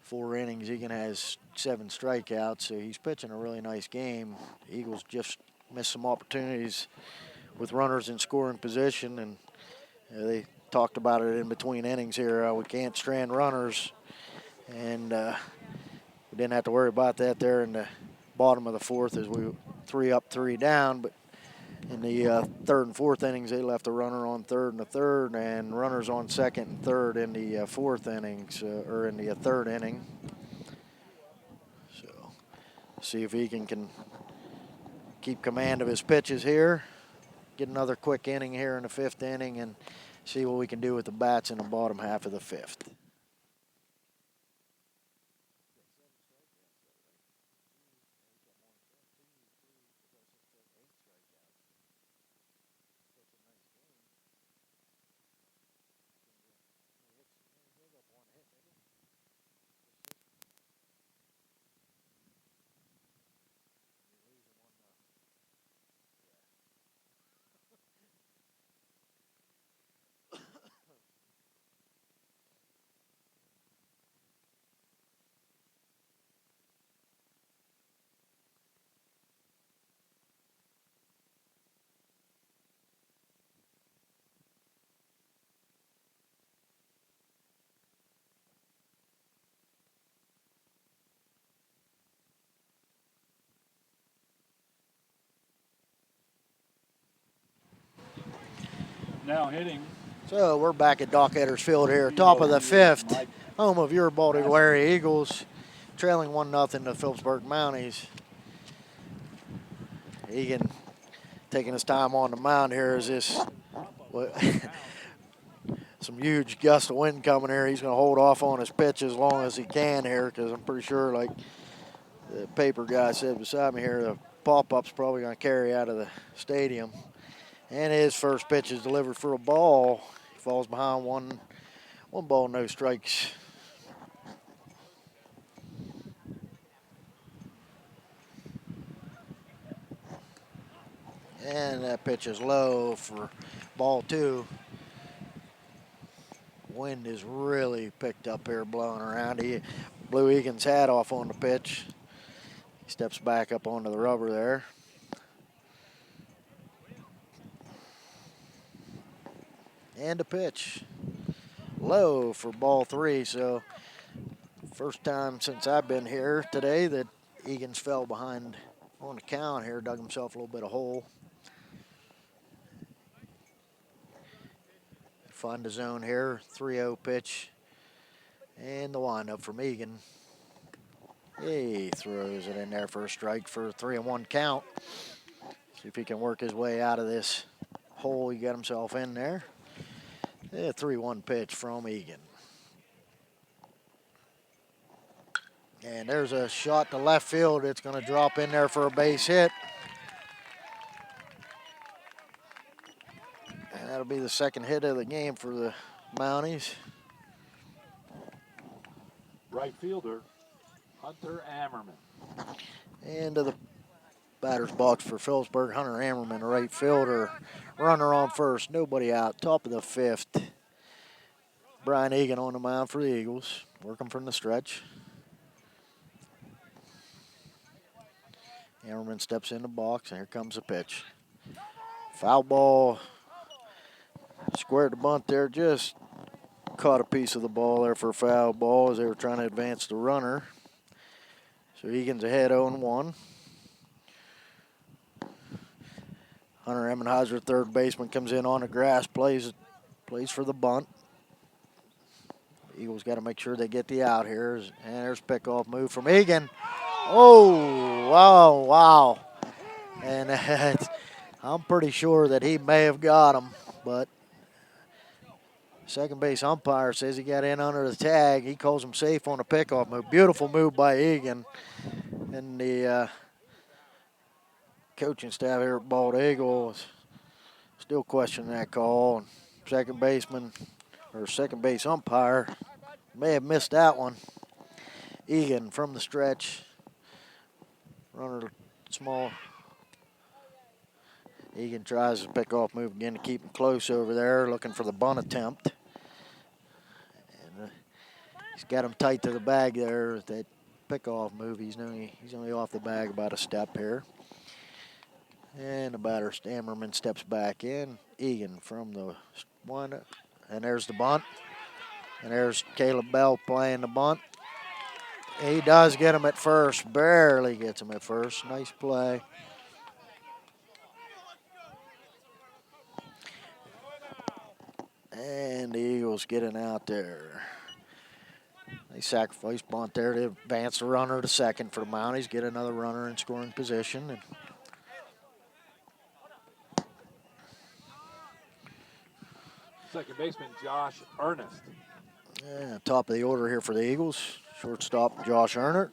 4 innings. Egan has 7 strikeouts, so he's pitching a really nice game. The Eagles just missed some opportunities with runners in scoring position, and they talked about it in between innings here. We can't strand runners, and we didn't have to worry about that there in the bottom of the 4th as we 3 up, 3 down. But in the 3rd and 4th innings, they left a runner on 3rd and the 3rd, and runners on 2nd and 3rd in the 4th innings, or in the 3rd inning. So, see if Egan can keep command of his pitches here. Get another quick inning here in the 5th inning and see what we can do with the bats in the bottom half of the 5th. now hitting. So we're back at Doc Edders Field here, top of the fifth, home of your Baltic Larry Eagles, trailing 1-0 to Philipsburg Mounties. Egan taking his time on the mound here as this some huge gust of wind coming here. He's going to hold off on his pitch as long as he can here, because I'm pretty sure, like the paper guy said beside me here, the pop-up's probably going to carry out of the stadium. And his first pitch is delivered for a ball. He falls behind one ball, no strikes. And that pitch is low for ball 2. Wind is really picked up here, blowing around. He blew Egan's hat off on the pitch. He steps back up onto the rubber there. And a pitch. Low for ball 3. So first time since I've been here today that Egan's fell behind on the count here, dug himself a little bit of hole. Find the zone here, 3-0 pitch. And the windup from Egan. He throws it in there for a strike for a 3-1 count. See if he can work his way out of this hole he got himself in there. Yeah, 3-1 pitch from Egan. And there's a shot to left field. It's going to drop in there for a base hit. And that'll be the second hit of the game for the Mounties. Right fielder, Hunter Ammerman. And to the batter's box for Philipsburg, Hunter Ammerman, right fielder. Runner on first, nobody out, top of the 5th. Brian Egan on the mound for the Eagles, working from the stretch. Ammerman steps in the box, and here comes the pitch. Foul ball. Squared the bunt there, just caught a piece of the ball there for a foul ball as they were trying to advance the runner. So Egan's ahead 0-1. Hunter Emmenheiser, third baseman, comes in on the grass, plays for the bunt. Eagles got to make sure they get the out here. And there's pickoff move from Egan. Oh, wow. And I'm pretty sure that he may have got him, but second base umpire says he got in under the tag. He calls him safe on a pickoff move. Beautiful move by Egan. And the coaching staff here at Bald Eagle is still questioning that call. And second base umpire may have missed that one. Egan from the stretch. Runner small. Egan tries to pickoff move again to keep him close over there, looking for the bunt attempt. And he's got him tight to the bag there with that pickoff move. He's only off the bag about a step here. And the batter, Ammerman, steps back in. Egan from the windup. And there's the bunt. And there's Caleb Bell playing the bunt. He does get him at first. Barely gets him at first. Nice play. And the Eagles getting out there. They sacrifice bunt there to advance the runner to second for the Mounties. Get another runner in scoring position. And Second baseman, Josh Ernest. yeah, top of the order here for the Eagles. Shortstop, Josh Earnert.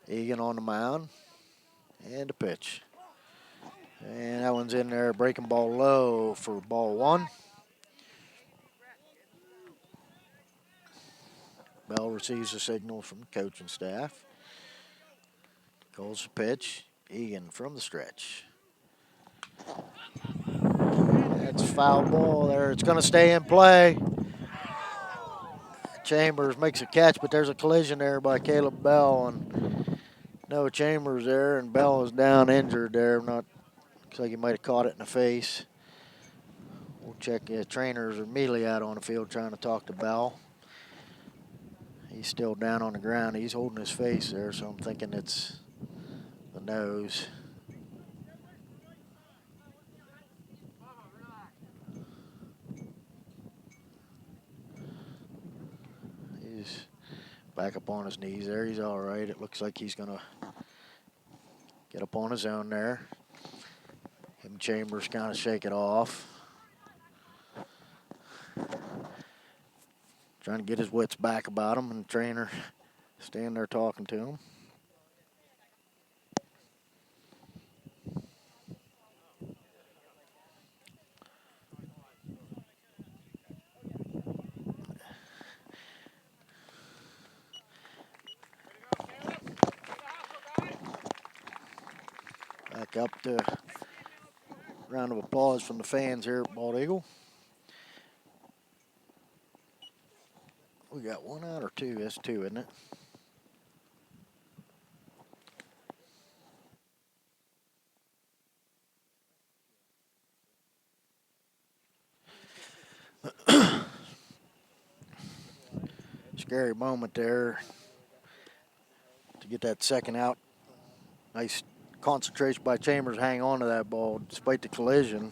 Egan on the mound. And a pitch. And that one's in there, breaking ball low for ball 1. Bell receives a signal from the coaching staff. Calls the pitch. Egan from the stretch. That's foul ball there. It's going to stay in play. Chambers makes a catch, but there's a collision there by Caleb Bell. And no, Chambers there, and Bell is down injured there. Looks like he might have caught it in the face. We'll check. Trainers are immediately out on the field trying to talk to Bell. He's still down on the ground. He's holding his face there, so I'm thinking it's the nose. He's back up on his knees there. He's all right. It looks like he's going to get up on his own there. Him and Chambers kind of shake it off. Trying to get his wits back about him, and the trainer standing there talking to him. Back up to round of applause from the fans here at Bald Eagle. We got one out or two? That's two, isn't it? Scary moment there to get that second out. Nice concentration by Chambers, hang on to that ball despite the collision.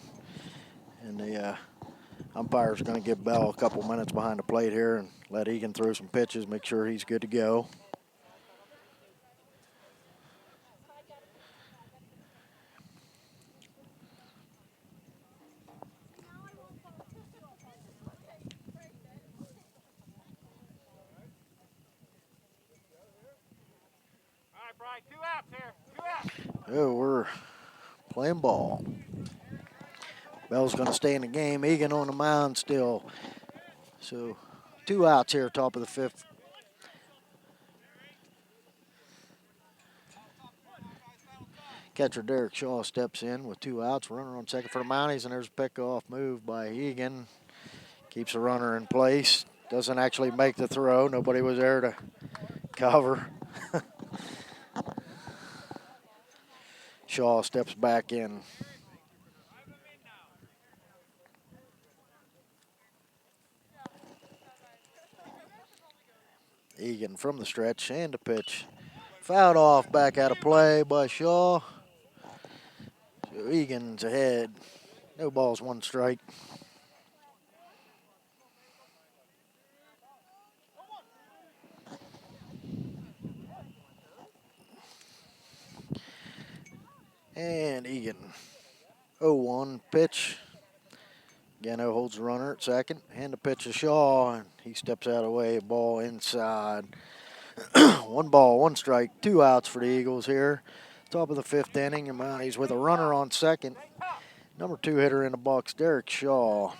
And the umpire's going to give Bell a couple minutes behind the plate here and let Egan throw some pitches, make sure he's good to go. Brian, 2 outs here. 2 outs. Oh, we're playing ball. Bell's going to stay in the game. Egan on the mound still. So 2 outs here, top of the 5th. Catcher Derek Shaw steps in with 2 outs. Runner on second for the Mounties, and there's a pickoff move by Egan. Keeps the runner in place. Doesn't actually make the throw. Nobody was there to cover. Shaw steps back in. Egan from the stretch and the pitch. Fouled off, back out of play by Shaw. So Egan's ahead. No balls, 1 strike. And Egan, 0-1 pitch. Gano holds the runner at second. And the pitch to Shaw, and he steps out of the way. Ball inside. 1 ball, 1 strike, 2 outs for the Eagles here. Top of the 5th inning, and Mounties with a runner on second. Number 2 hitter in the box, Derek Shaw.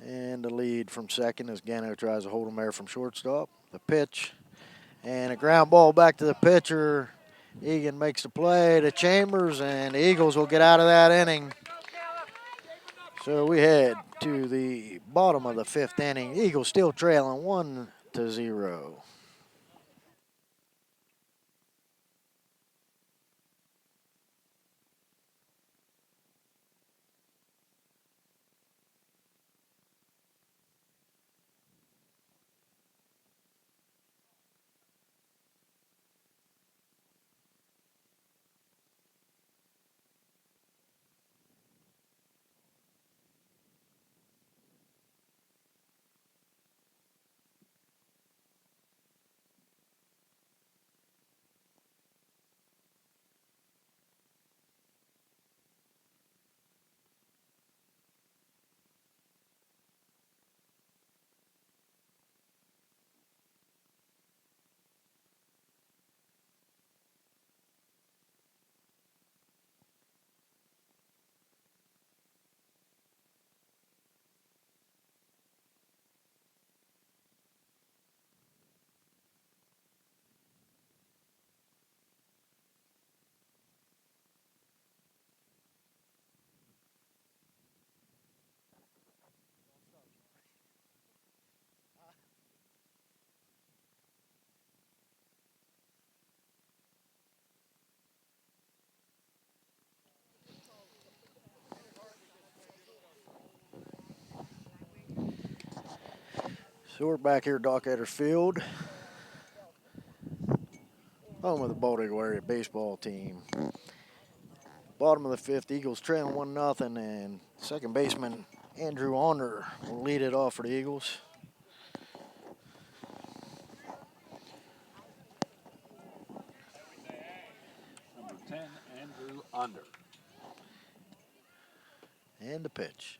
And the lead from second as Gano tries to hold him there from shortstop. The pitch, and a ground ball back to the pitcher. Egan makes the play to Chambers, and the Eagles will get out of that inning. So we head to the bottom of the 5th inning. Eagles still trailing 1-0. So we're back here at Doc Edders Field, home of the Bald Eagle area baseball team. Bottom of the 5th, Eagles trailing 1-0, and second baseman Andrew Honor will lead it off for the Eagles. Under. And the pitch.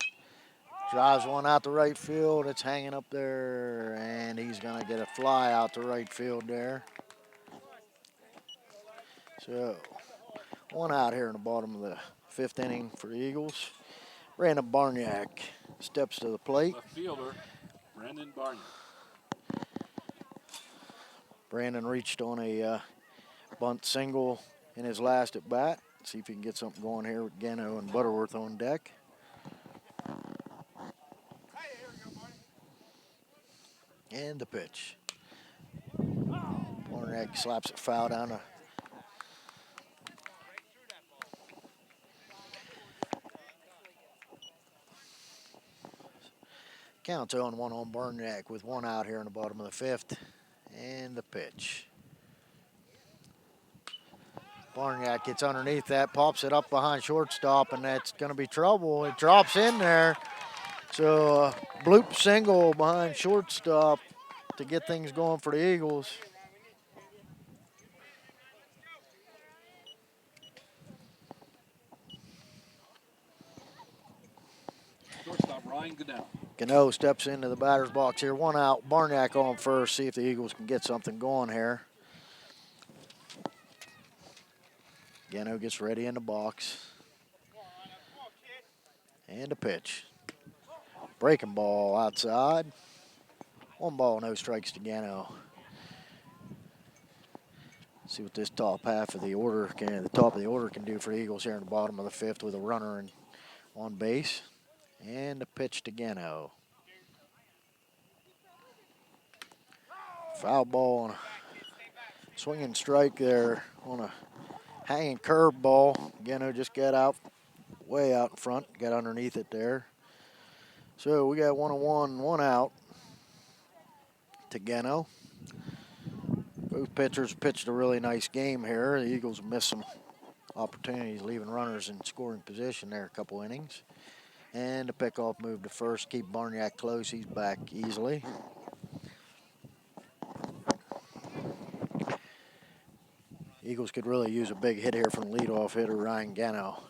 Drives one out to right field. It's hanging up there, and he's going to get a fly out to right field there. So, one out here in the bottom of the fifth inning for the Eagles. Brandon Barniak steps to the plate. Left fielder, Brandon Barnier. Brandon reached on a bunt single in his last at bat. See if he can get something going here with Gano and Butterworth on deck. And the pitch. Barniak slaps it foul down to Counts 0-1 on Barniak with one out here in the bottom of the fifth. And the pitch. Barniak gets underneath that, pops it up behind shortstop, and that's going to be trouble. It drops in there. So bloop single behind shortstop to get things going for the Eagles. Shortstop Ryan Goodell. Gano steps into the batter's box here. One out. Barniak on first. See if the Eagles can get something going here. Gano gets ready in the box. And a pitch. Breaking ball outside. 1 ball, no strikes to Gano. See what this top half of the order can, the top of the order can do for the Eagles here in the bottom of the fifth with a runner on base. And a pitch to Gano. Foul ball on a swinging strike there on a hanging curve ball. Gano just got out, way out in front, got underneath it there. So we got 1-1, 1 out to Gano. Both pitchers pitched a really nice game here. The Eagles missed some opportunities, leaving runners in scoring position there a couple innings. And the pickoff move to first, keep Barniak close. He's back easily. Eagles could really use a big hit here from leadoff hitter Ryan Gano.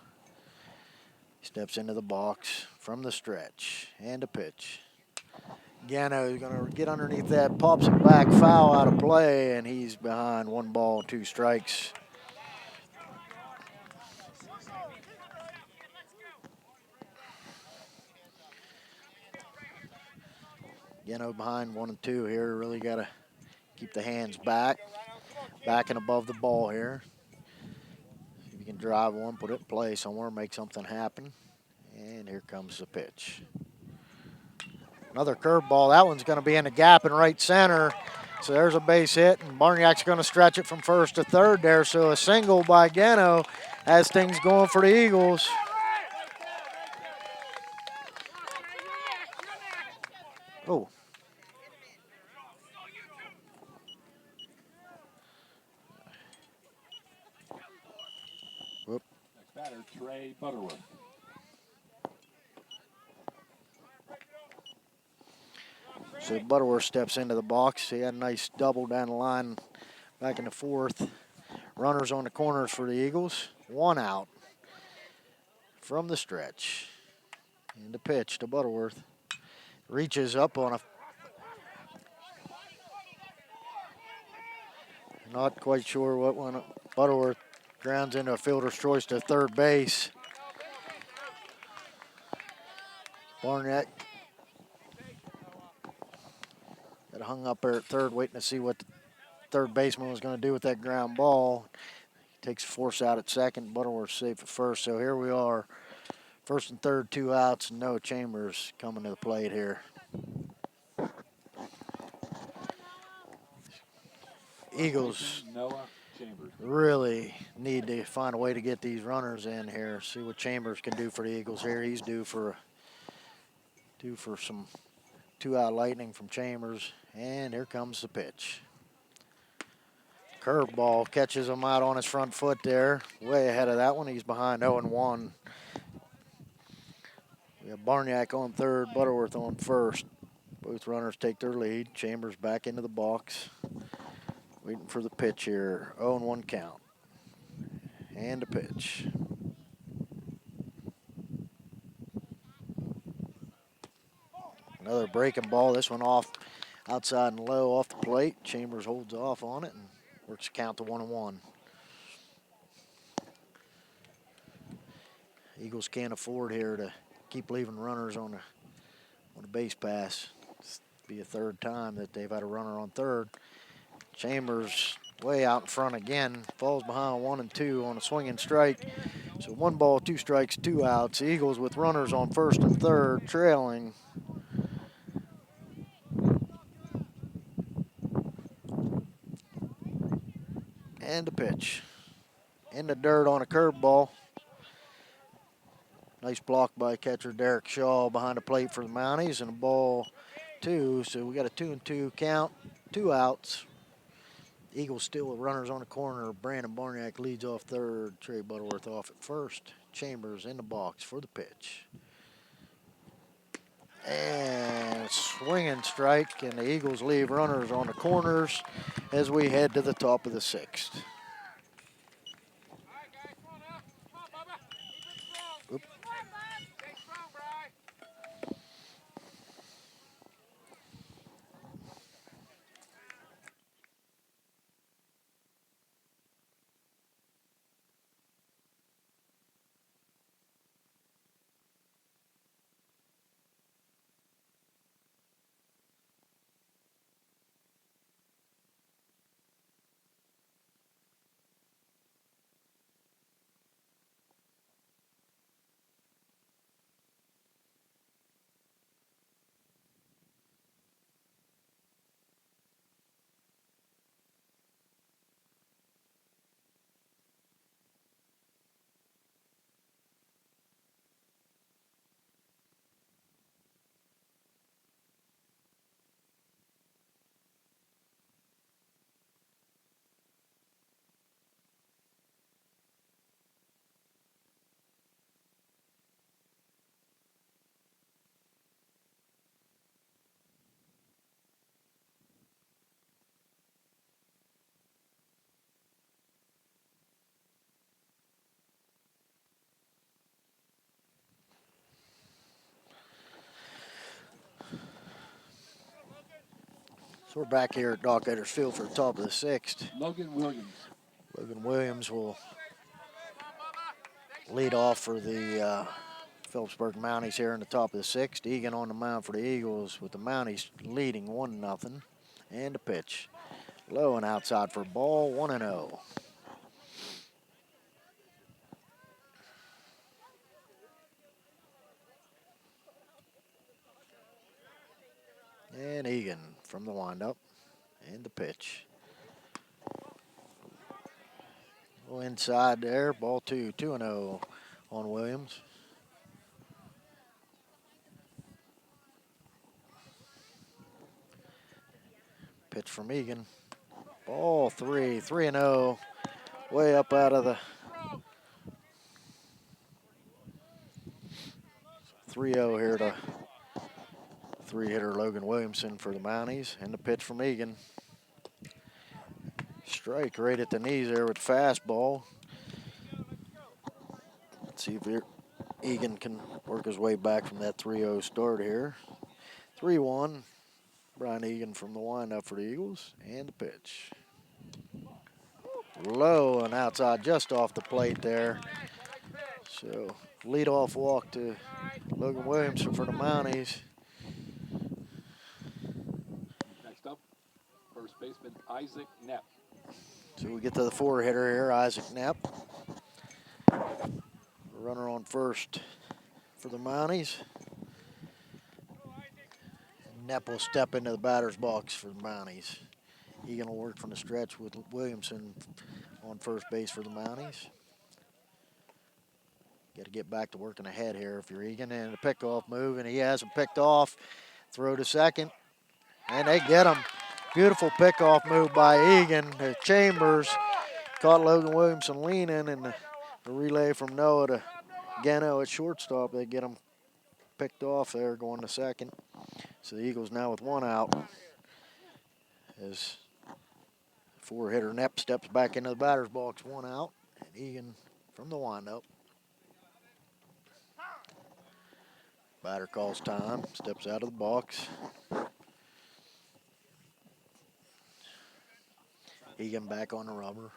He steps into the box from the stretch. And a pitch. Gano is going to get underneath that, pops it back, foul out of play, and he's behind 1 ball, 2 strikes. Gano behind 1-2 here. Really got to keep the hands back and above the ball here. See if you can drive one, put it in play somewhere, make something happen. And here comes the pitch. Another curveball. That one's going to be in the gap in right center. So there's a base hit, and Barniak's going to stretch it from first to third there. So a single by Gano has things going for the Eagles. Oh. Whoop. Next batter, Trey Butterworth. So Butterworth steps into the box. He had a nice double down the line back in the fourth. Runners on the corners for the Eagles. 1 out from the stretch. And the pitch to Butterworth. Reaches up on a... Not quite sure what one. Butterworth grounds into a fielder's choice to third base. Barniak got hung up there at third, waiting to see what the third baseman was going to do with that ground ball. Takes force out at second. Butterworth safe at first. So here we are. First and third, 2 outs. Noah Chambers coming to the plate here. Eagles Noah Chambers. really need to find a way to get these runners in here. See what Chambers can do for the Eagles here. He's due for some 2-out lightning from Chambers. And here comes the pitch. Curveball catches him out on his front foot there. Way ahead of that one. He's behind 0-1. We have Barniak on third, Butterworth on first. Both runners take their lead. Chambers back into the box. Waiting for the pitch here. 0-1 count. And a pitch. Another breaking ball. This one off outside and low off the plate. Chambers holds off on it and works the count to 1-1. Eagles can't afford here to keep leaving runners on a base pass. It's be a third time that they've had a runner on third. Chambers way out in front again. Falls behind 1-2 on a swinging strike. So 1 ball, 2 strikes, 2 outs. Eagles with runners on first and third, trailing. And a pitch. In the dirt on a curveball. Nice block by catcher Derek Shaw behind the plate for the Mounties, and a ball 2. So we got a 2-2 count, 2 outs. Eagles still with runners on the corner. Brandon Barniak leads off third. Trey Butterworth off at first. Chambers in the box for the pitch. And swinging strike, and the Eagles leave runners on the corners as we head to the top of the 6th. All right, guys, come on up. Come on, Bubba. Keep it strong. Oop. Stay strong, Bri. So we're back here at Doc Edwards Field for the top of the 6th. Logan Williams. Logan Williams will Come on, Bubba. Stay lead strong. off for the Philipsburg Mounties here in the top of the 6th. Egan on the mound for the Eagles with the Mounties leading 1-0. And a pitch. Low and outside for a ball, 1-0. And Egan from the windup. And the pitch. Oh, inside there, ball 2, 2-0 on Williams. Pitch from Egan. Ball 3, 3-0. Way up out of the 3-0 here to 3-hitter Logan Williamson for the Mounties. And the pitch from Egan. Strike right at the knees there with the fastball. Let's see if Egan can work his way back from that 3-0 start here. 3-1. Brian Egan from the windup for the Eagles. And the pitch. Low and outside just off the plate there. So leadoff walk to Logan Williamson for the Mounties. Next up, first baseman Isaac Knapp. So we get to the 4-hitter here, Isaac Knapp. Runner on first for the Mounties. Knapp will step into the batter's box for the Mounties. Egan will work from the stretch with Williamson on first base for the Mounties. Got to get back to working ahead here if you're Egan. And a pickoff move, and he has him picked off. Throw to second, and they get him. Beautiful pickoff move by Egan. Chambers caught Logan Williamson leaning, and the relay from Noah to Gano at shortstop. They get him picked off there going to second. So the Eagles now with 1 out as 4-hitter Knapp steps back into the batter's box, 1 out. And Egan from the windup. Batter calls time, steps out of the box. Egan back on the rubber.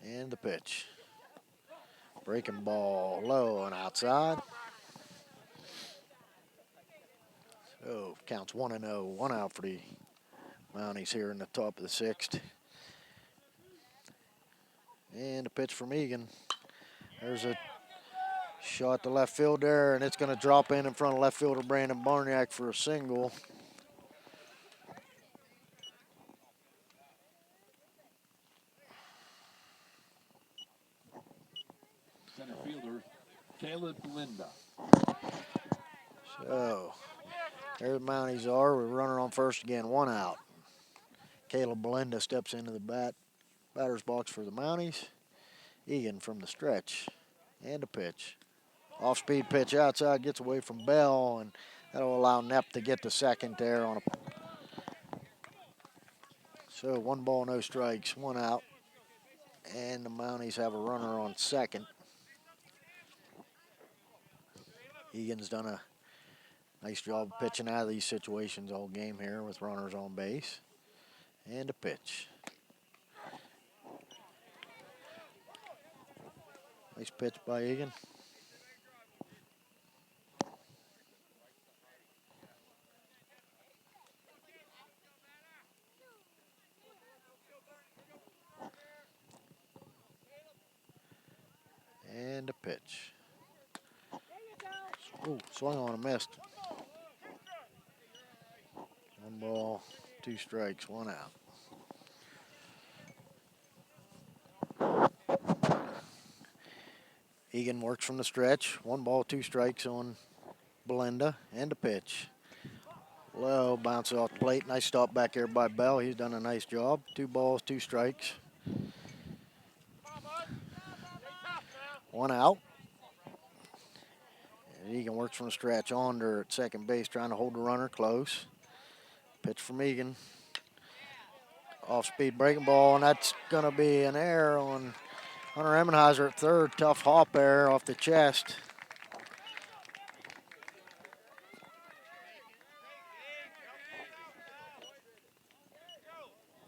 And the pitch. Breaking ball low and outside. So counts 1-0. 1 out for the Mounties here in the top of the sixth. And the pitch from Egan. There's a shot to left field there, and it's going to drop in front of left fielder Brandon Barniak for a single. Center fielder, Caleb Linda. So there the Mounties are. We're running on first again, 1 out. Caleb Belinda steps into the batter's box for the Mounties. Egan from the stretch. And a pitch. Off-speed pitch outside, gets away from Bell, and that'll allow Nepp to get to second there on a. So 1 ball, no strikes, 1 out. And the Mounties have a runner on second. Egan's done a nice job pitching out of these situations all game here with runners on base. And a pitch. Nice pitch by Egan. And a pitch. Ooh, swung on and missed. 1 ball, 2 strikes, 1 out. Egan works from the stretch. 1 ball, 2 strikes on Belinda. And a pitch. Low, bounces off the plate. Nice stop back there by Bell. He's done a nice job. 2 balls, 2 strikes. 1 out. And Egan works from the stretch. Onder at second base trying to hold the runner close. Pitch from Egan. Off-speed breaking ball, and that's going to be an error on Hunter Emmenheiser at third. Tough hop error off the chest.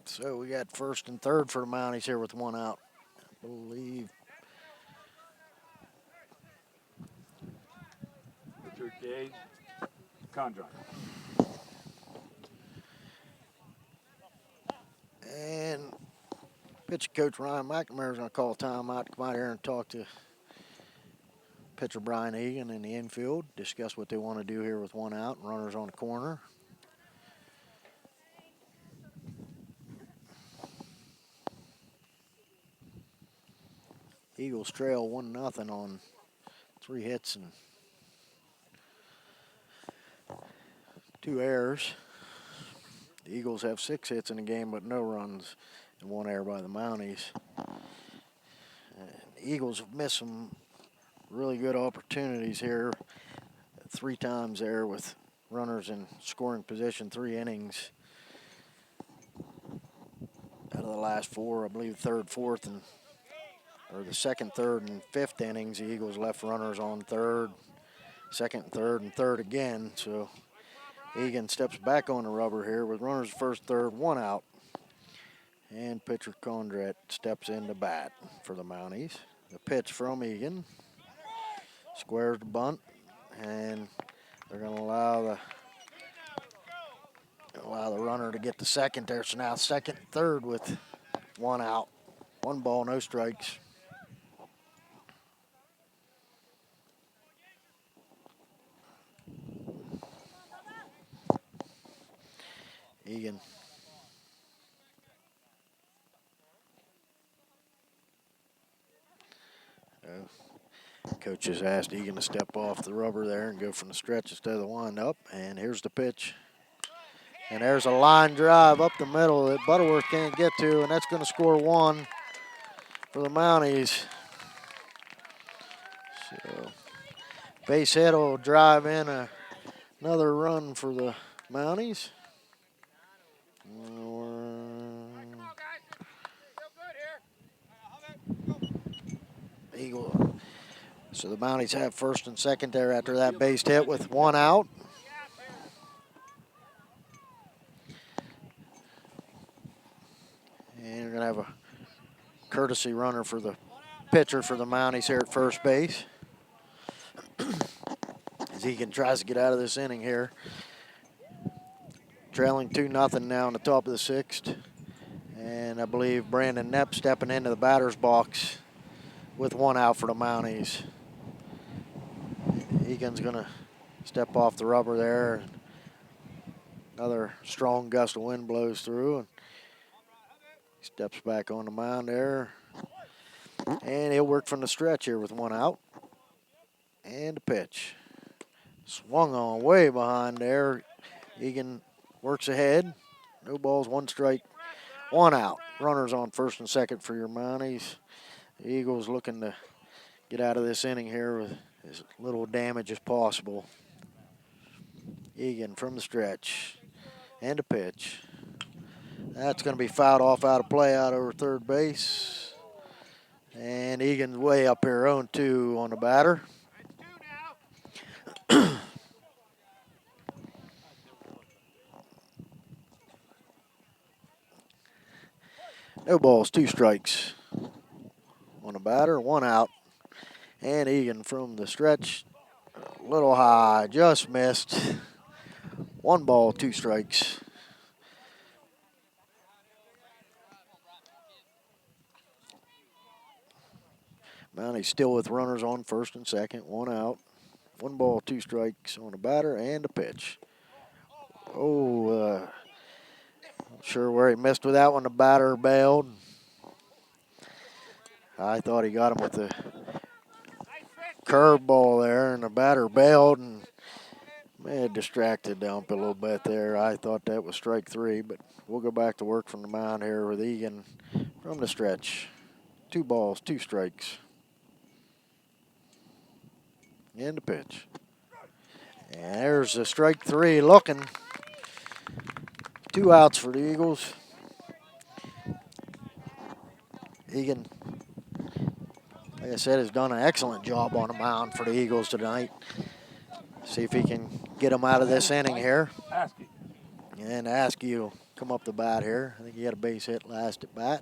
So we got first and third for the Mounties here with 1 out. I believe Richard Gage, Condron. And pitcher coach Ryan McNamara is going to call a timeout to come out here and talk to pitcher Brian Egan in the infield, discuss what they want to do here with 1 out and runners on the corner. Eagles trail 1-0 on 3 hits and 2 errors. The Eagles have 6 hits in the game, but no runs and 1 error by the Mounties. The Eagles have missed some really good opportunities here. 3 times there with runners in scoring position, 3 innings. Out of the last 4, I believe third, fourth, or the second, third, and fifth innings, the Eagles left runners on third, second, third, and third again. So Egan steps back on the rubber here with runners first, third, 1 out. And pitcher Condret steps in to bat for the Mounties. The pitch from Egan. Squares the bunt, and they're going to allow the runner to get to second there. So now second, third with 1 out. 1 ball, no strikes. Egan. Coach has asked Egan to step off the rubber there and go from the stretch instead of the wind-up. And here's the pitch. And there's a line drive up the middle that Butterworth can't get to, and that's going to score 1 for the Mounties. So base hit will drive in another run for the Mounties. So the Mounties have first and second there after that base hit with one out. And we're going to have a courtesy runner for the pitcher for the Mounties here at first base. As Egan tries to get out of this inning here. Trailing 2-0 now in the top of the sixth. And I believe Brandon Knepp stepping into the batter's box with one out for the Mounties. Egan's going to step off the rubber there. Another strong gust of wind blows through and steps back on the mound there. And he'll work from the stretch here with one out. And a pitch. Swung on way behind there. Egan works ahead. No balls, one strike, one out. Runners on first and second for your Mounties. The Eagles looking to get out of this inning here with as little damage as possible. Egan from the stretch. And a pitch. That's going to be fouled off out of play out over third base. And Egan's way up here, 0-2 on the batter. No balls, two strikes on the batter, one out. And Egan from the stretch, a little high, just missed. One ball, two strikes. Mounties still with runners on first and second, one out. One ball, two strikes on the batter and a pitch. Not sure where he missed with that one. The batter bailed. I thought he got him with the curveball there, and the batter bailed and may have distracted the ump a little bit there. I thought that was strike three, but we'll go back to work from the mound here with Egan from the stretch. Two balls, two strikes. And the pitch. And there's a strike three looking. Two outs for the Eagles. Egan, like I said, has done an excellent job on the mound for the Eagles tonight. See if he can get them out of this inning here. And Askew will come up the bat here. I think he had a base hit last at bat.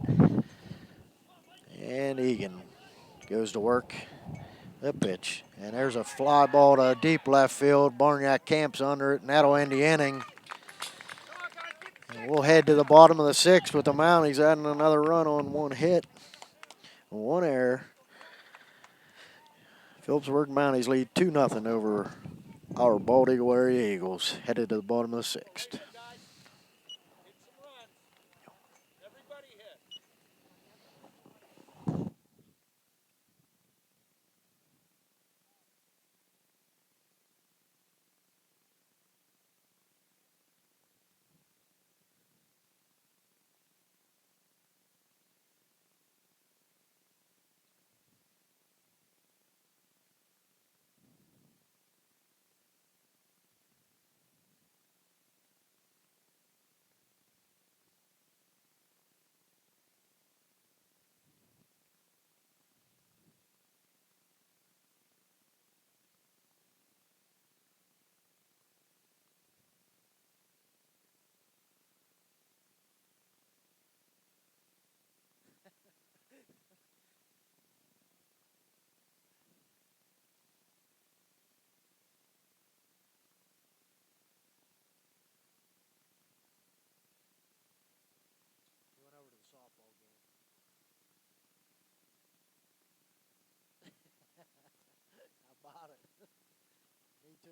And Egan goes to work. The pitch. And there's a fly ball to deep left field. Barniak camps under it, and that'll end the inning. And we'll head to the bottom of the sixth with the Mounties adding another run on one hit. One error. Philipsburg Mounties lead 2-0 over our Bald Eagle area Eagles. Headed to the bottom of the sixth. About it. Me too.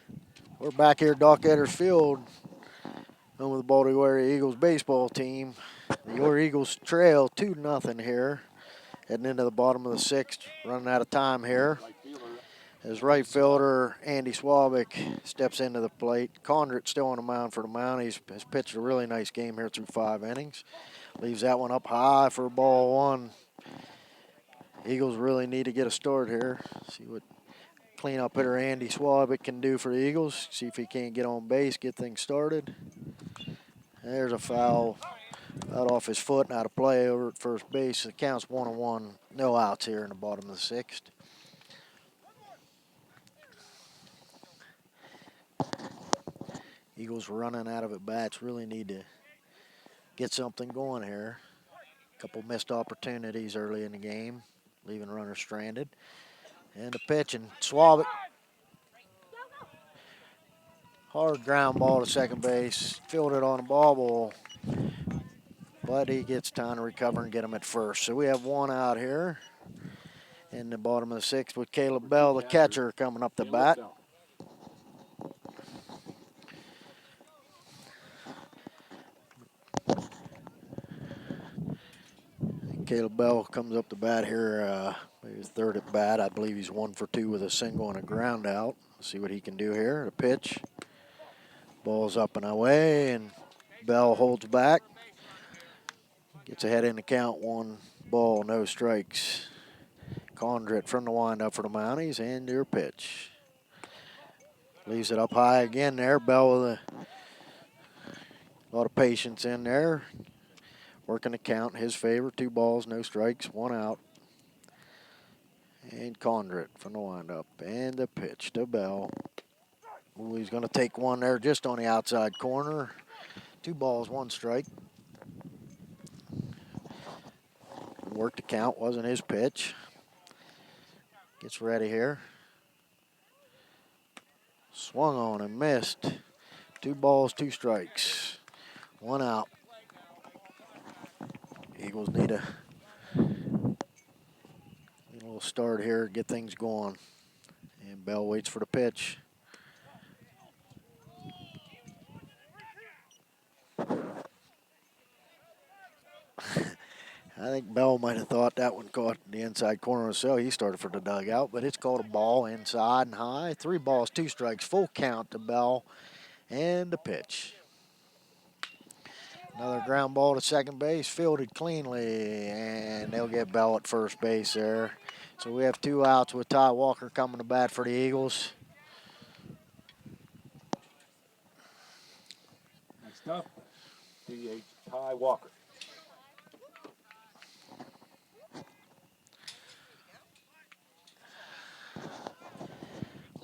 Yeah. We're back here at Doc Edders Field, home of the Bald Eagle area Eagles baseball team. The Your Eagles trail 2-0 here, heading into the bottom of the sixth, running out of time here. As right fielder Andy Swabick steps into the plate. Condrit still on the mound for the Mounties. Has pitched a really nice game here through 5 innings. Leaves that one up high for ball one. Eagles really need to get a start here. See what cleanup hitter Andy Swabick can do for the Eagles. See if he can't get on base, get things started. There's a foul Out off his foot and out of play over at first base. The count's 1-1. No outs here in the bottom of the sixth. Eagles running out of at bats. Really need to get something going here. A couple missed opportunities early in the game, leaving runners stranded. And the pitch and Swabic. Hard ground ball to second base. Fielded on the ball bowl. But he gets time to recover and get him at first. So we have one out here in the bottom of the sixth with Caleb Bell, the catcher, coming up the bat. Caleb Bell comes up the bat here, maybe his third at bat. I believe he's 1 for 2 with a single and a ground out. Let's see what he can do here. The pitch. Ball's up and away, and Bell holds back. Gets ahead in the count. 1 ball, no strikes. Condrit from the windup for the Mounties, and your pitch. Leaves it up high again there. Bell with a lot of patience in there. Working the count in his favor. 2 balls, no strikes, 1 out. And Condrit from the windup. And the pitch to Bell. Ooh, he's going to take one there just on the outside corner. 2 balls, 1 strike. Worked the count, wasn't his pitch. Gets ready here. Swung on and missed. 2 balls, 2 strikes. 1 out. Eagles need a little start here, get things going. And Bell waits for the pitch. I think Bell might have thought that one caught the inside corner of the cell. He started for the dugout, but it's called a ball inside and high. 3 balls, 2 strikes, full count to Bell. And the pitch. Another ground ball to second base, fielded cleanly, and they'll get Bell at first base there. So we have 2 outs with Ty Walker coming to bat for the Eagles. Next up, DH Ty Walker.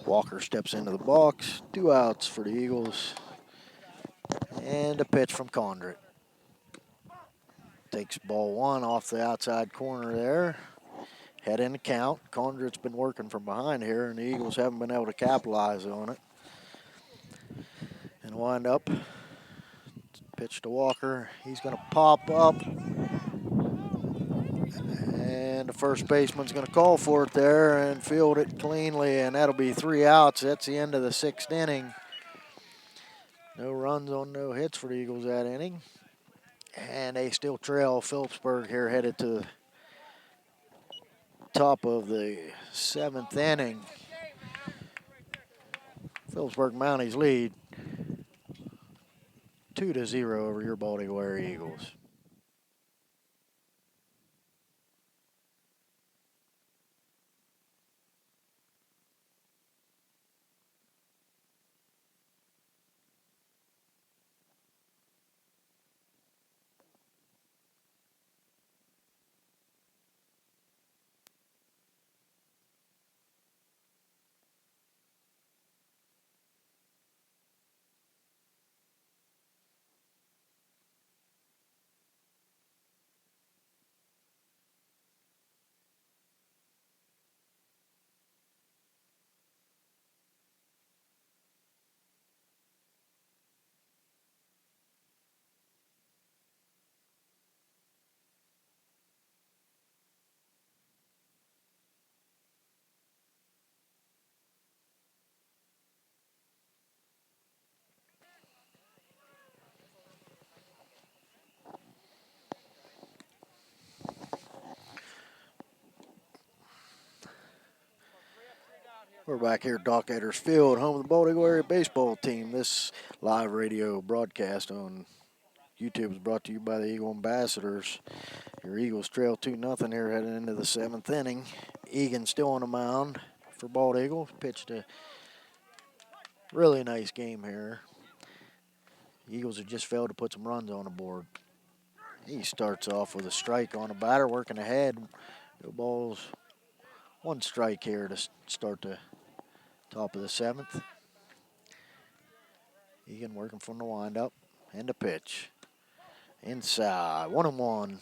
Walker steps into the box. 2 outs for the Eagles. And a pitch from Condrit. Takes ball 1 off the outside corner there. Head in the count. Condrit's been working from behind here, and the Eagles haven't been able to capitalize on it. And wind up. Pitch to Walker. He's going to pop up. And the first baseman's going to call for it there and field it cleanly, and that'll be 3 outs. That's the end of the 6th inning. No runs on no hits for the Eagles that inning. And they still trail Philipsburg here, headed to the top of the 7th inning. Philipsburg Mounties lead 2-0 over your Baltimore Ware Eagles. We're back here at Doc Eders Field, home of the Baltimore Area baseball team. This live radio broadcast on YouTube is brought to you by the Eagle Ambassadors. Your Eagles trail 2-0 here heading into the 7th inning. Egan still on the mound for Bald Eagle. Pitched a really nice game here. The Eagles have just failed to put some runs on the board. He starts off with a strike on a batter, working ahead. No balls, one strike here to start the top of the 7th. Egan working from the windup and the pitch. Inside, 1-1.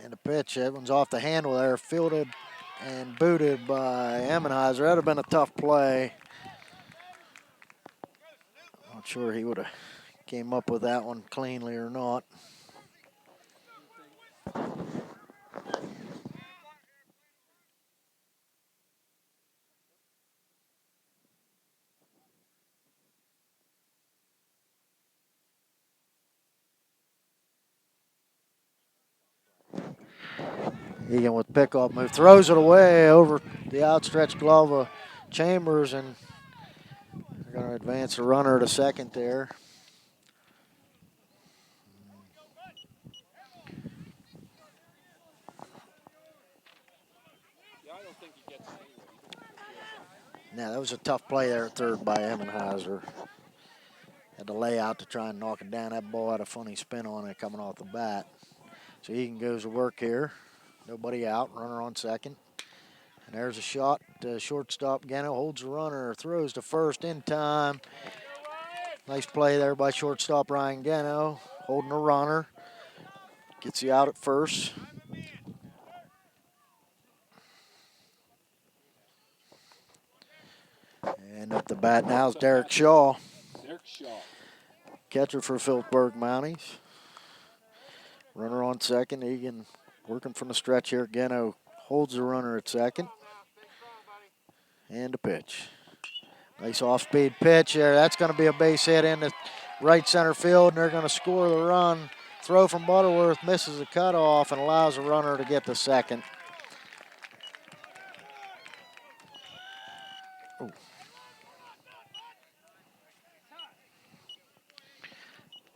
And the pitch, that one's off the handle there, fielded and booted by Emmenheiser. That would have been a tough play. Not sure he would have came up with that one cleanly or not. Egan with pickoff move, throws it away over the outstretched glove of Chambers, and they're going to advance the runner to second there. Yeah, I don't think he gets it anyway. Now, that was a tough play there at third by Emmenheiser. Had to lay out to try and knock it down. That ball had a funny spin on it coming off the bat. So Egan goes to work here. Nobody out, runner on second. And there's a shot. Shortstop Gano holds the runner, throws to first in time. Nice play there by shortstop Ryan Gano, holding the runner. Gets you out at first. And at the bat now is Derek Shaw, Derek Shaw. catcher for Philipsburg Mounties. Runner on second. Egan working from the stretch here. Gano holds the runner at second. And a pitch. Nice off-speed pitch there. That's going to be a base hit into right center field, and they're going to score the run. Throw from Butterworth misses the cutoff and allows the runner to get to second. Ooh.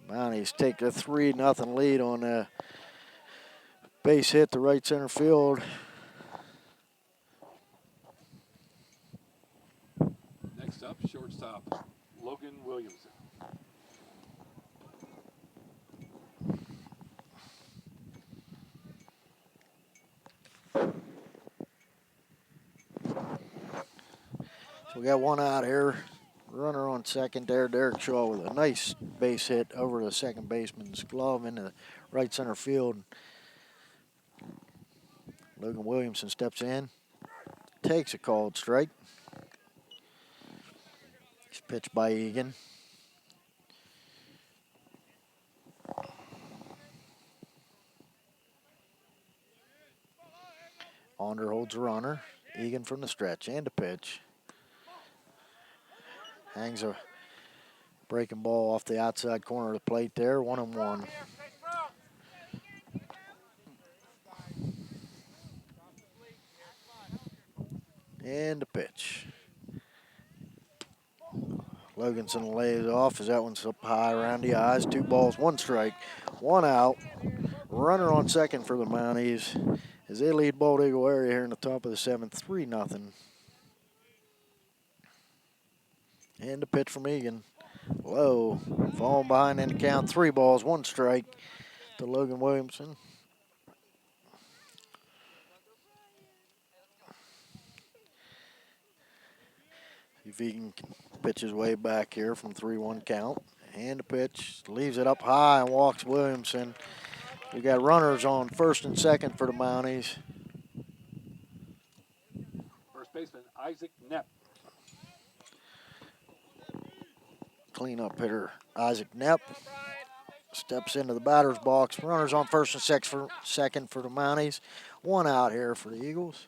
Mounties take a 3-0 lead on a base hit to right center field. Next up, shortstop Logan Williamson. So we got one out here. Runner on second there. Derek Shaw with a nice base hit over the second baseman's glove into the right center field. Logan Williamson steps in, takes a called strike. It's pitched by Egan. Onder holds a runner. Egan from the stretch and a pitch. Hangs a breaking ball off the outside corner of the plate there. 1-1. And a pitch. Loganson lays off as that one's up high around the eyes. 2 balls, 1 strike, 1 out. Runner on second for the Mounties as they lead Bald Eagle area here in the top of the 7th, 3-0. And the pitch from Egan. Low, falling behind in the count. 3 balls, 1 strike to Logan Williamson. If Egan can pitch his way back here from 3-1 count. And the pitch, leaves it up high and walks Williamson. We got runners on first and second for the Mounties. First baseman Isaac Knepp. Cleanup hitter Isaac Knepp steps into the batter's box. Runners on first and second for the Mounties. 1 out here for the Eagles.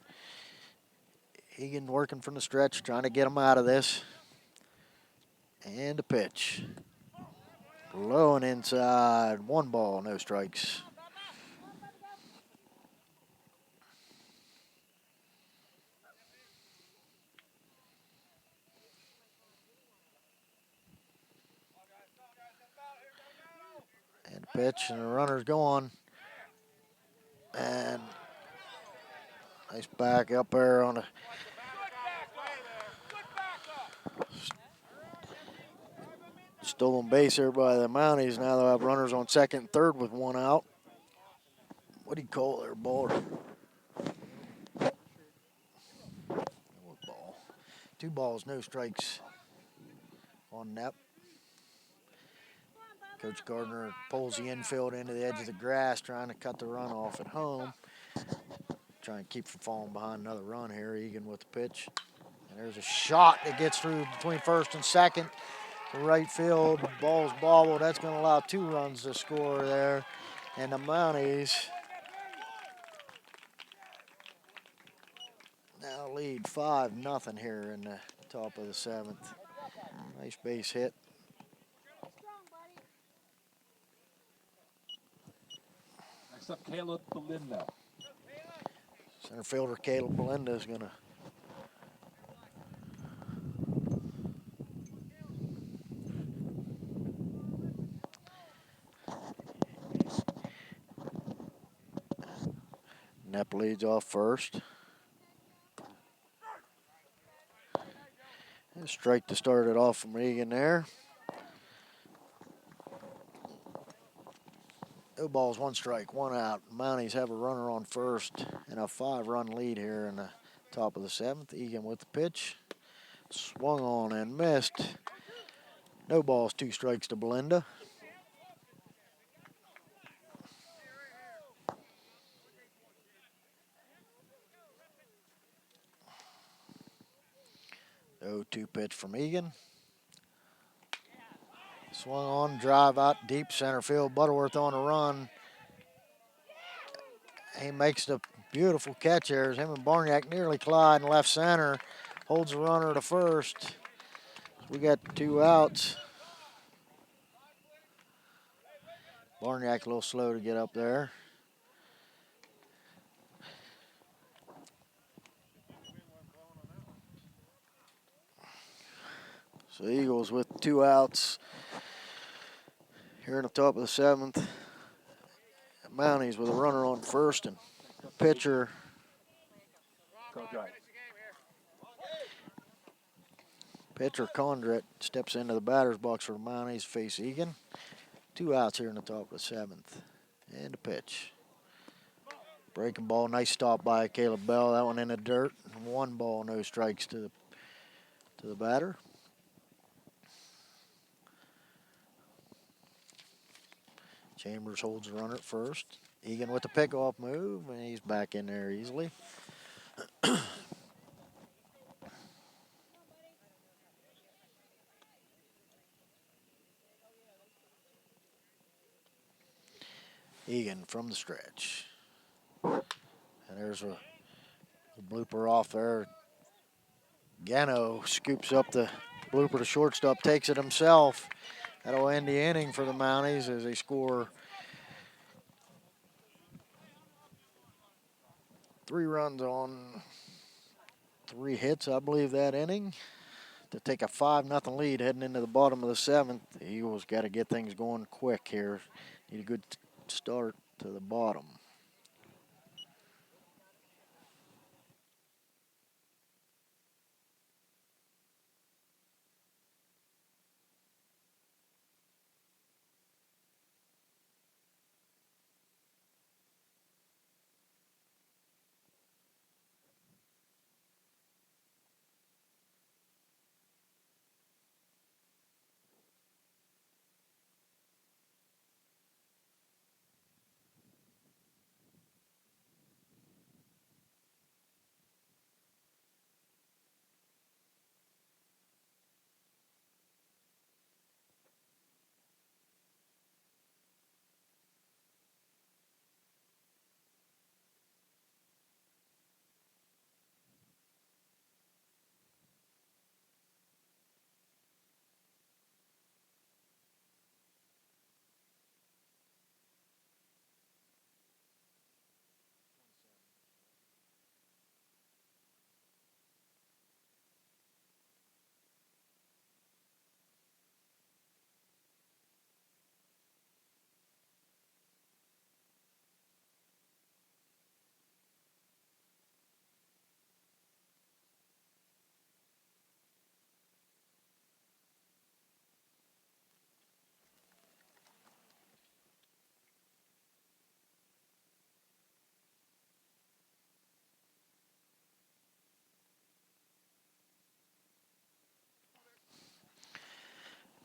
Egan working from the stretch, trying to get him out of this. And a pitch. Low and inside. 1 ball, no strikes. And a pitch, and the runner's gone. And Nice back up there on a stolen base there by the Mounties. Now they'll have runners on second and third with one out. What do you call it there, Baller? Ball. 2 balls, no strikes on Nep. Coach Gardner pulls the infield into the edge of the grass, trying to cut the run off at home. Trying to keep from falling behind another run here. Egan with the pitch. And there's a shot that gets through between first and second to right field. Ball's bobbled. That's going to allow 2 runs to score there. And the Mounties now lead 5-0 here in the top of the 7th. Nice base hit. Next up, Caleb Belinda. Center fielder Caleb Belinda is going to Nep leads off first. And strike to start it off from Egan there. No balls, 1 strike, 1 out. Mounties have a runner on first and a 5-run lead here in the top of the 7th. Egan with the pitch. Swung on and missed. No balls, 2 strikes to Belinda. The 0-2 pitch from Egan. Swung on, drive out deep center field. Butterworth on a run. He makes the beautiful catch there. Him and Barniak nearly collide in left center. Holds the runner to first. We got 2 outs. Barniak a little slow to get up there. So Eagles with 2 outs here in the top of the 7th. Mounties with a runner on first and pitcher. Go drive. Pitcher Condret steps into the batter's box for the Mounties, face Egan. 2 outs here in the top of the 7th. And a pitch. Breaking ball, nice stop by Caleb Bell. That one in the dirt. 1 ball, no strikes to the batter. Chambers holds the runner at first. Egan with the pickoff move, and he's back in there easily. Egan from the stretch. And there's a blooper off there. Gano scoops up the blooper to shortstop, takes it himself. That'll end the inning for the Mounties as they score 3 runs on 3 hits, I believe, that inning, to take a 5-0 lead heading into the bottom of the 7th. The Eagles got to get things going quick here. Need a good start to the bottom.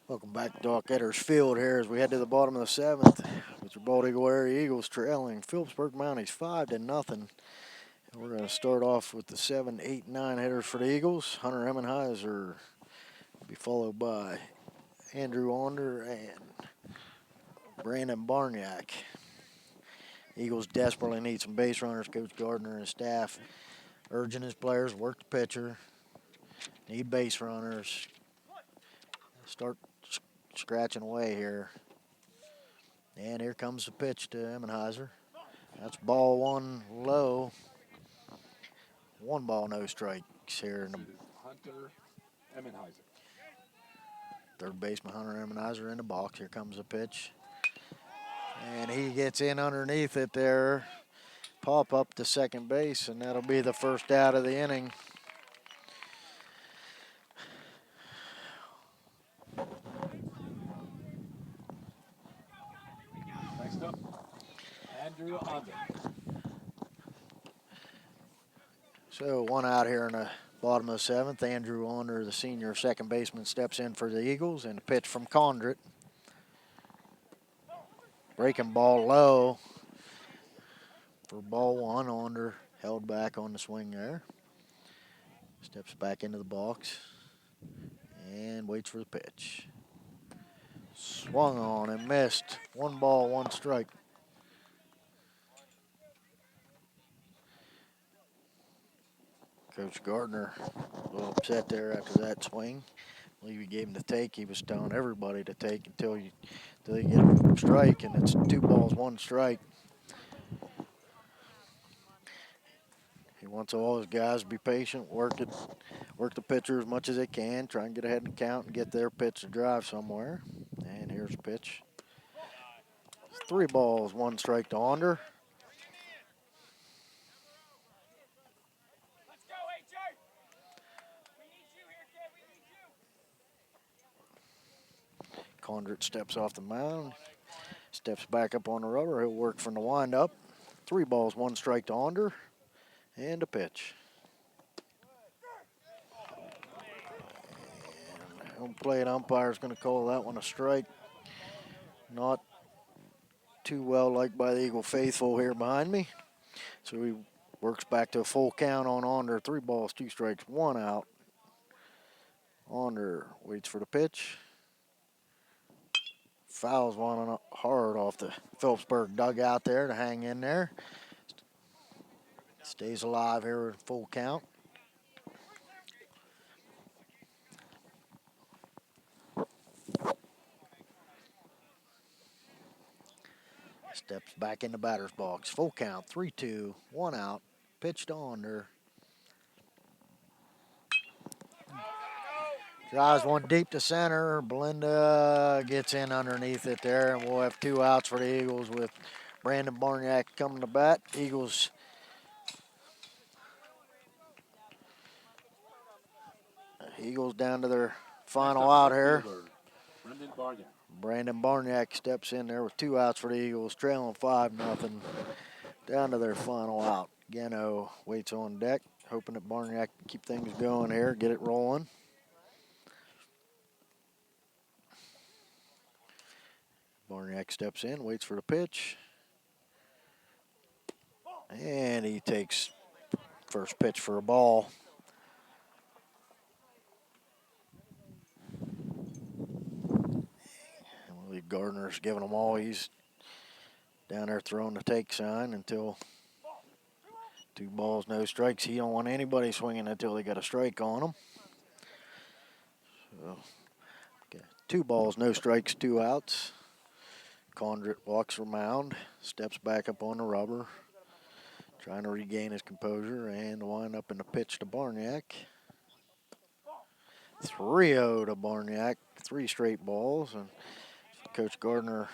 Welcome back to Doc Edder's Field here as we head to the bottom of the seventh with your Bald Eagle area Eagles trailing Philipsburg Mounties 5-0. And we're going to start off with the 7, 8, 9 hitters for the Eagles. Hunter Emmenheiser will be followed by Andrew Onder and Brandon Barniak. Eagles desperately need some base runners. Coach Gardner and his staff urging his players work the pitcher. Need base runners. Start scratching away here. And here comes the pitch to Emmenheiser. That's ball one low. 1 ball, no strikes here in the This is Hunter Emmenheiser. third baseman. Hunter Emmenheiser in the box. Here comes the pitch. And he gets in underneath it there. Pop up to second base, and that'll be the first out of the inning. Next up, Andrew Under. So 1 out here in the bottom of the seventh. Andrew Onder, the senior second baseman, steps in for the Eagles, and a pitch from Condrit. Breaking ball low for ball 1. Onder held back on the swing there. Steps back into the box and waits for the pitch. Swung on and missed. 1 ball, 1 strike. Coach Gardner a little upset there after that swing. I believe he gave him the take. He was telling everybody to take until you get a strike, and it's 2 balls, 1 strike. He wants all his guys to be patient, work the pitcher as much as they can, try and get ahead in the count and get their pitch to drive somewhere. And here's a pitch. 3 balls, 1 strike to Onder. Let's go, AJ! We need you here, kid. We need you. Condrit steps off the mound, steps back up on the rubber. He'll work from the windup. 3 balls, 1 strike to Onder. And a pitch. And home plate umpire is going to call that one a strike. Not too well liked by the Eagle faithful here behind me. So he works back to a full count on Onder. 3 balls, 2 strikes, 1 out. Onder waits for the pitch. Fouls one hard off the Philipsburg dugout there to hang in there. Stays alive here with full count. Steps back in the batter's box. Full count, 3-2, 1 out. Pitch to Onder. Drives one deep to center. Belinda gets in underneath it there, and we'll have 2 outs for the Eagles with Brandon Barniak coming to bat. Eagles down to their final out here. Brendan Barniak. Brandon Barniak steps in there with 2 outs for the Eagles, trailing 5-0. Down to their final out. Gano waits on deck, hoping that Barniak can keep things going here, get it rolling. Barniak steps in, waits for the pitch. And he takes first pitch for a ball. Gardner's giving them all. He's down there throwing the take sign until 2 balls, no strikes. He don't want anybody swinging until they got a strike on them. So, okay. 2 balls, no strikes, 2 outs. Condrit walks from mound, steps back up on the rubber, trying to regain his composure and wind up in the pitch to Barniak. 3-0 to Barniak, 3 straight balls, and Coach Gardner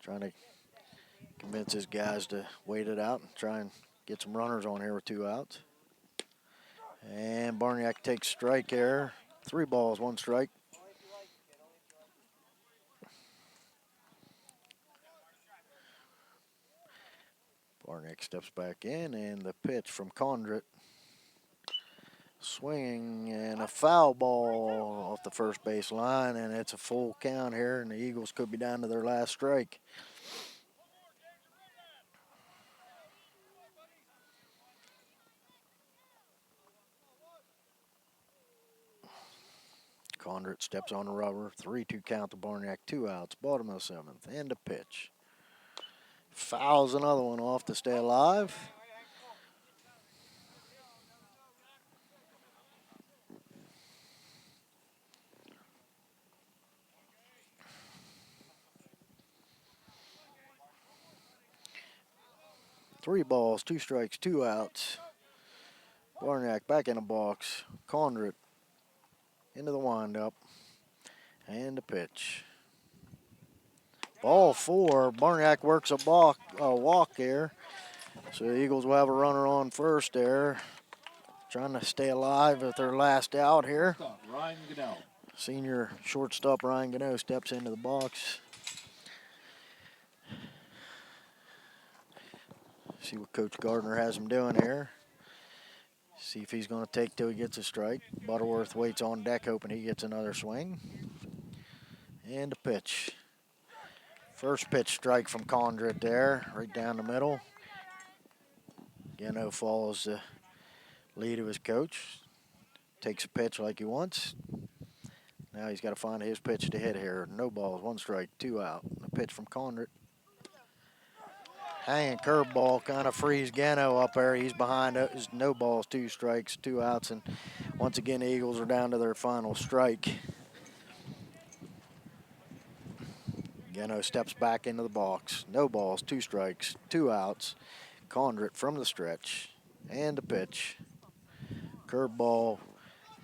trying to convince his guys to wait it out and try and get some runners on here with 2 outs. And Barniak takes strike there. 3 balls, 1 strike. Barniak steps back in, and the pitch from Condrit Swinging and a foul ball off the first base line, and it's a full count here, and the Eagles could be down to their last strike. Condrit steps on the rubber. 3-2 count to Barniak. 2 outs. Bottom of the 7th. And a pitch. Fouls another one off to stay alive. Three balls, 2 strikes, 2 outs. Barniak back in the box. Condrit into the windup. And a pitch. Ball 4. Barniak works a walk there. So the Eagles will have a runner on first there. Trying to stay alive with their last out here. Stop, Ryan Goodell. Senior shortstop Ryan Gano steps into the box. See what Coach Gardner has him doing here. See if he's going to take till he gets a strike. Butterworth waits on deck hoping he gets another swing. And a pitch. First pitch strike from Condrit there, right down the middle. Gano follows the lead of his coach. Takes a pitch like he wants. Now he's got to find his pitch to hit here. No balls, 1 strike, 2 out. A pitch from Condrit. Hanging curveball kind of frees Gano up there. He's behind us. No balls, 2 strikes, 2 outs. And once again, the Eagles are down to their final strike. Gano steps back into the box. No balls, 2 strikes, 2 outs. Condrit from the stretch. And a pitch. Curveball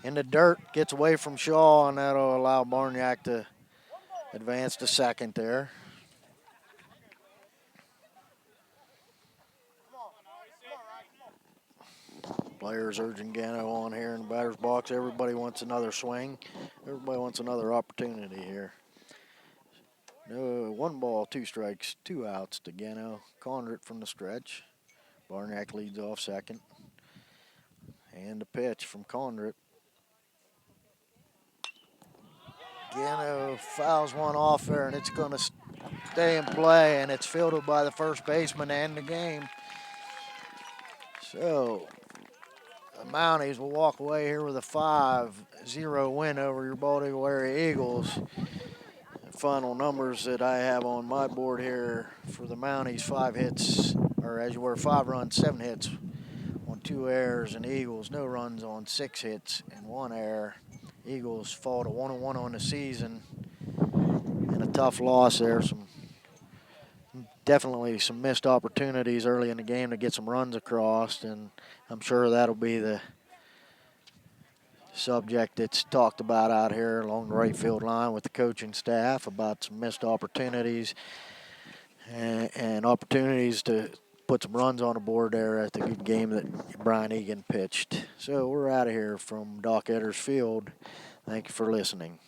in the dirt. Gets away from Shaw, and that'll allow Barniak to advance to second there. Players urging Gano on here in the batter's box. Everybody wants another swing. Everybody wants another opportunity here. No, 1 ball, 2 strikes, 2 outs to Gano. Condrit from the stretch. Barniak leads off second. And a pitch from Condrit. Gano fouls one off there, and it's going to stay in play, and it's fielded by the first baseman to end the game. So the Mounties will walk away here with a 5-0 win over your Bald Eagle area Eagles. The final numbers that I have on my board here for the Mounties: 5 hits, or as you were, 5 runs, 7 hits on 2 errors, and Eagles no runs on 6 hits and 1 error. Eagles fall to 1-1 on the season, and a tough loss there. Definitely some missed opportunities early in the game to get some runs across, and I'm sure that'll be the subject that's talked about out here along the right field line with the coaching staff about some missed opportunities and opportunities to put some runs on the board there at the good game that Brian Egan pitched. So we're out of here from Doc Edders Field. Thank you for listening.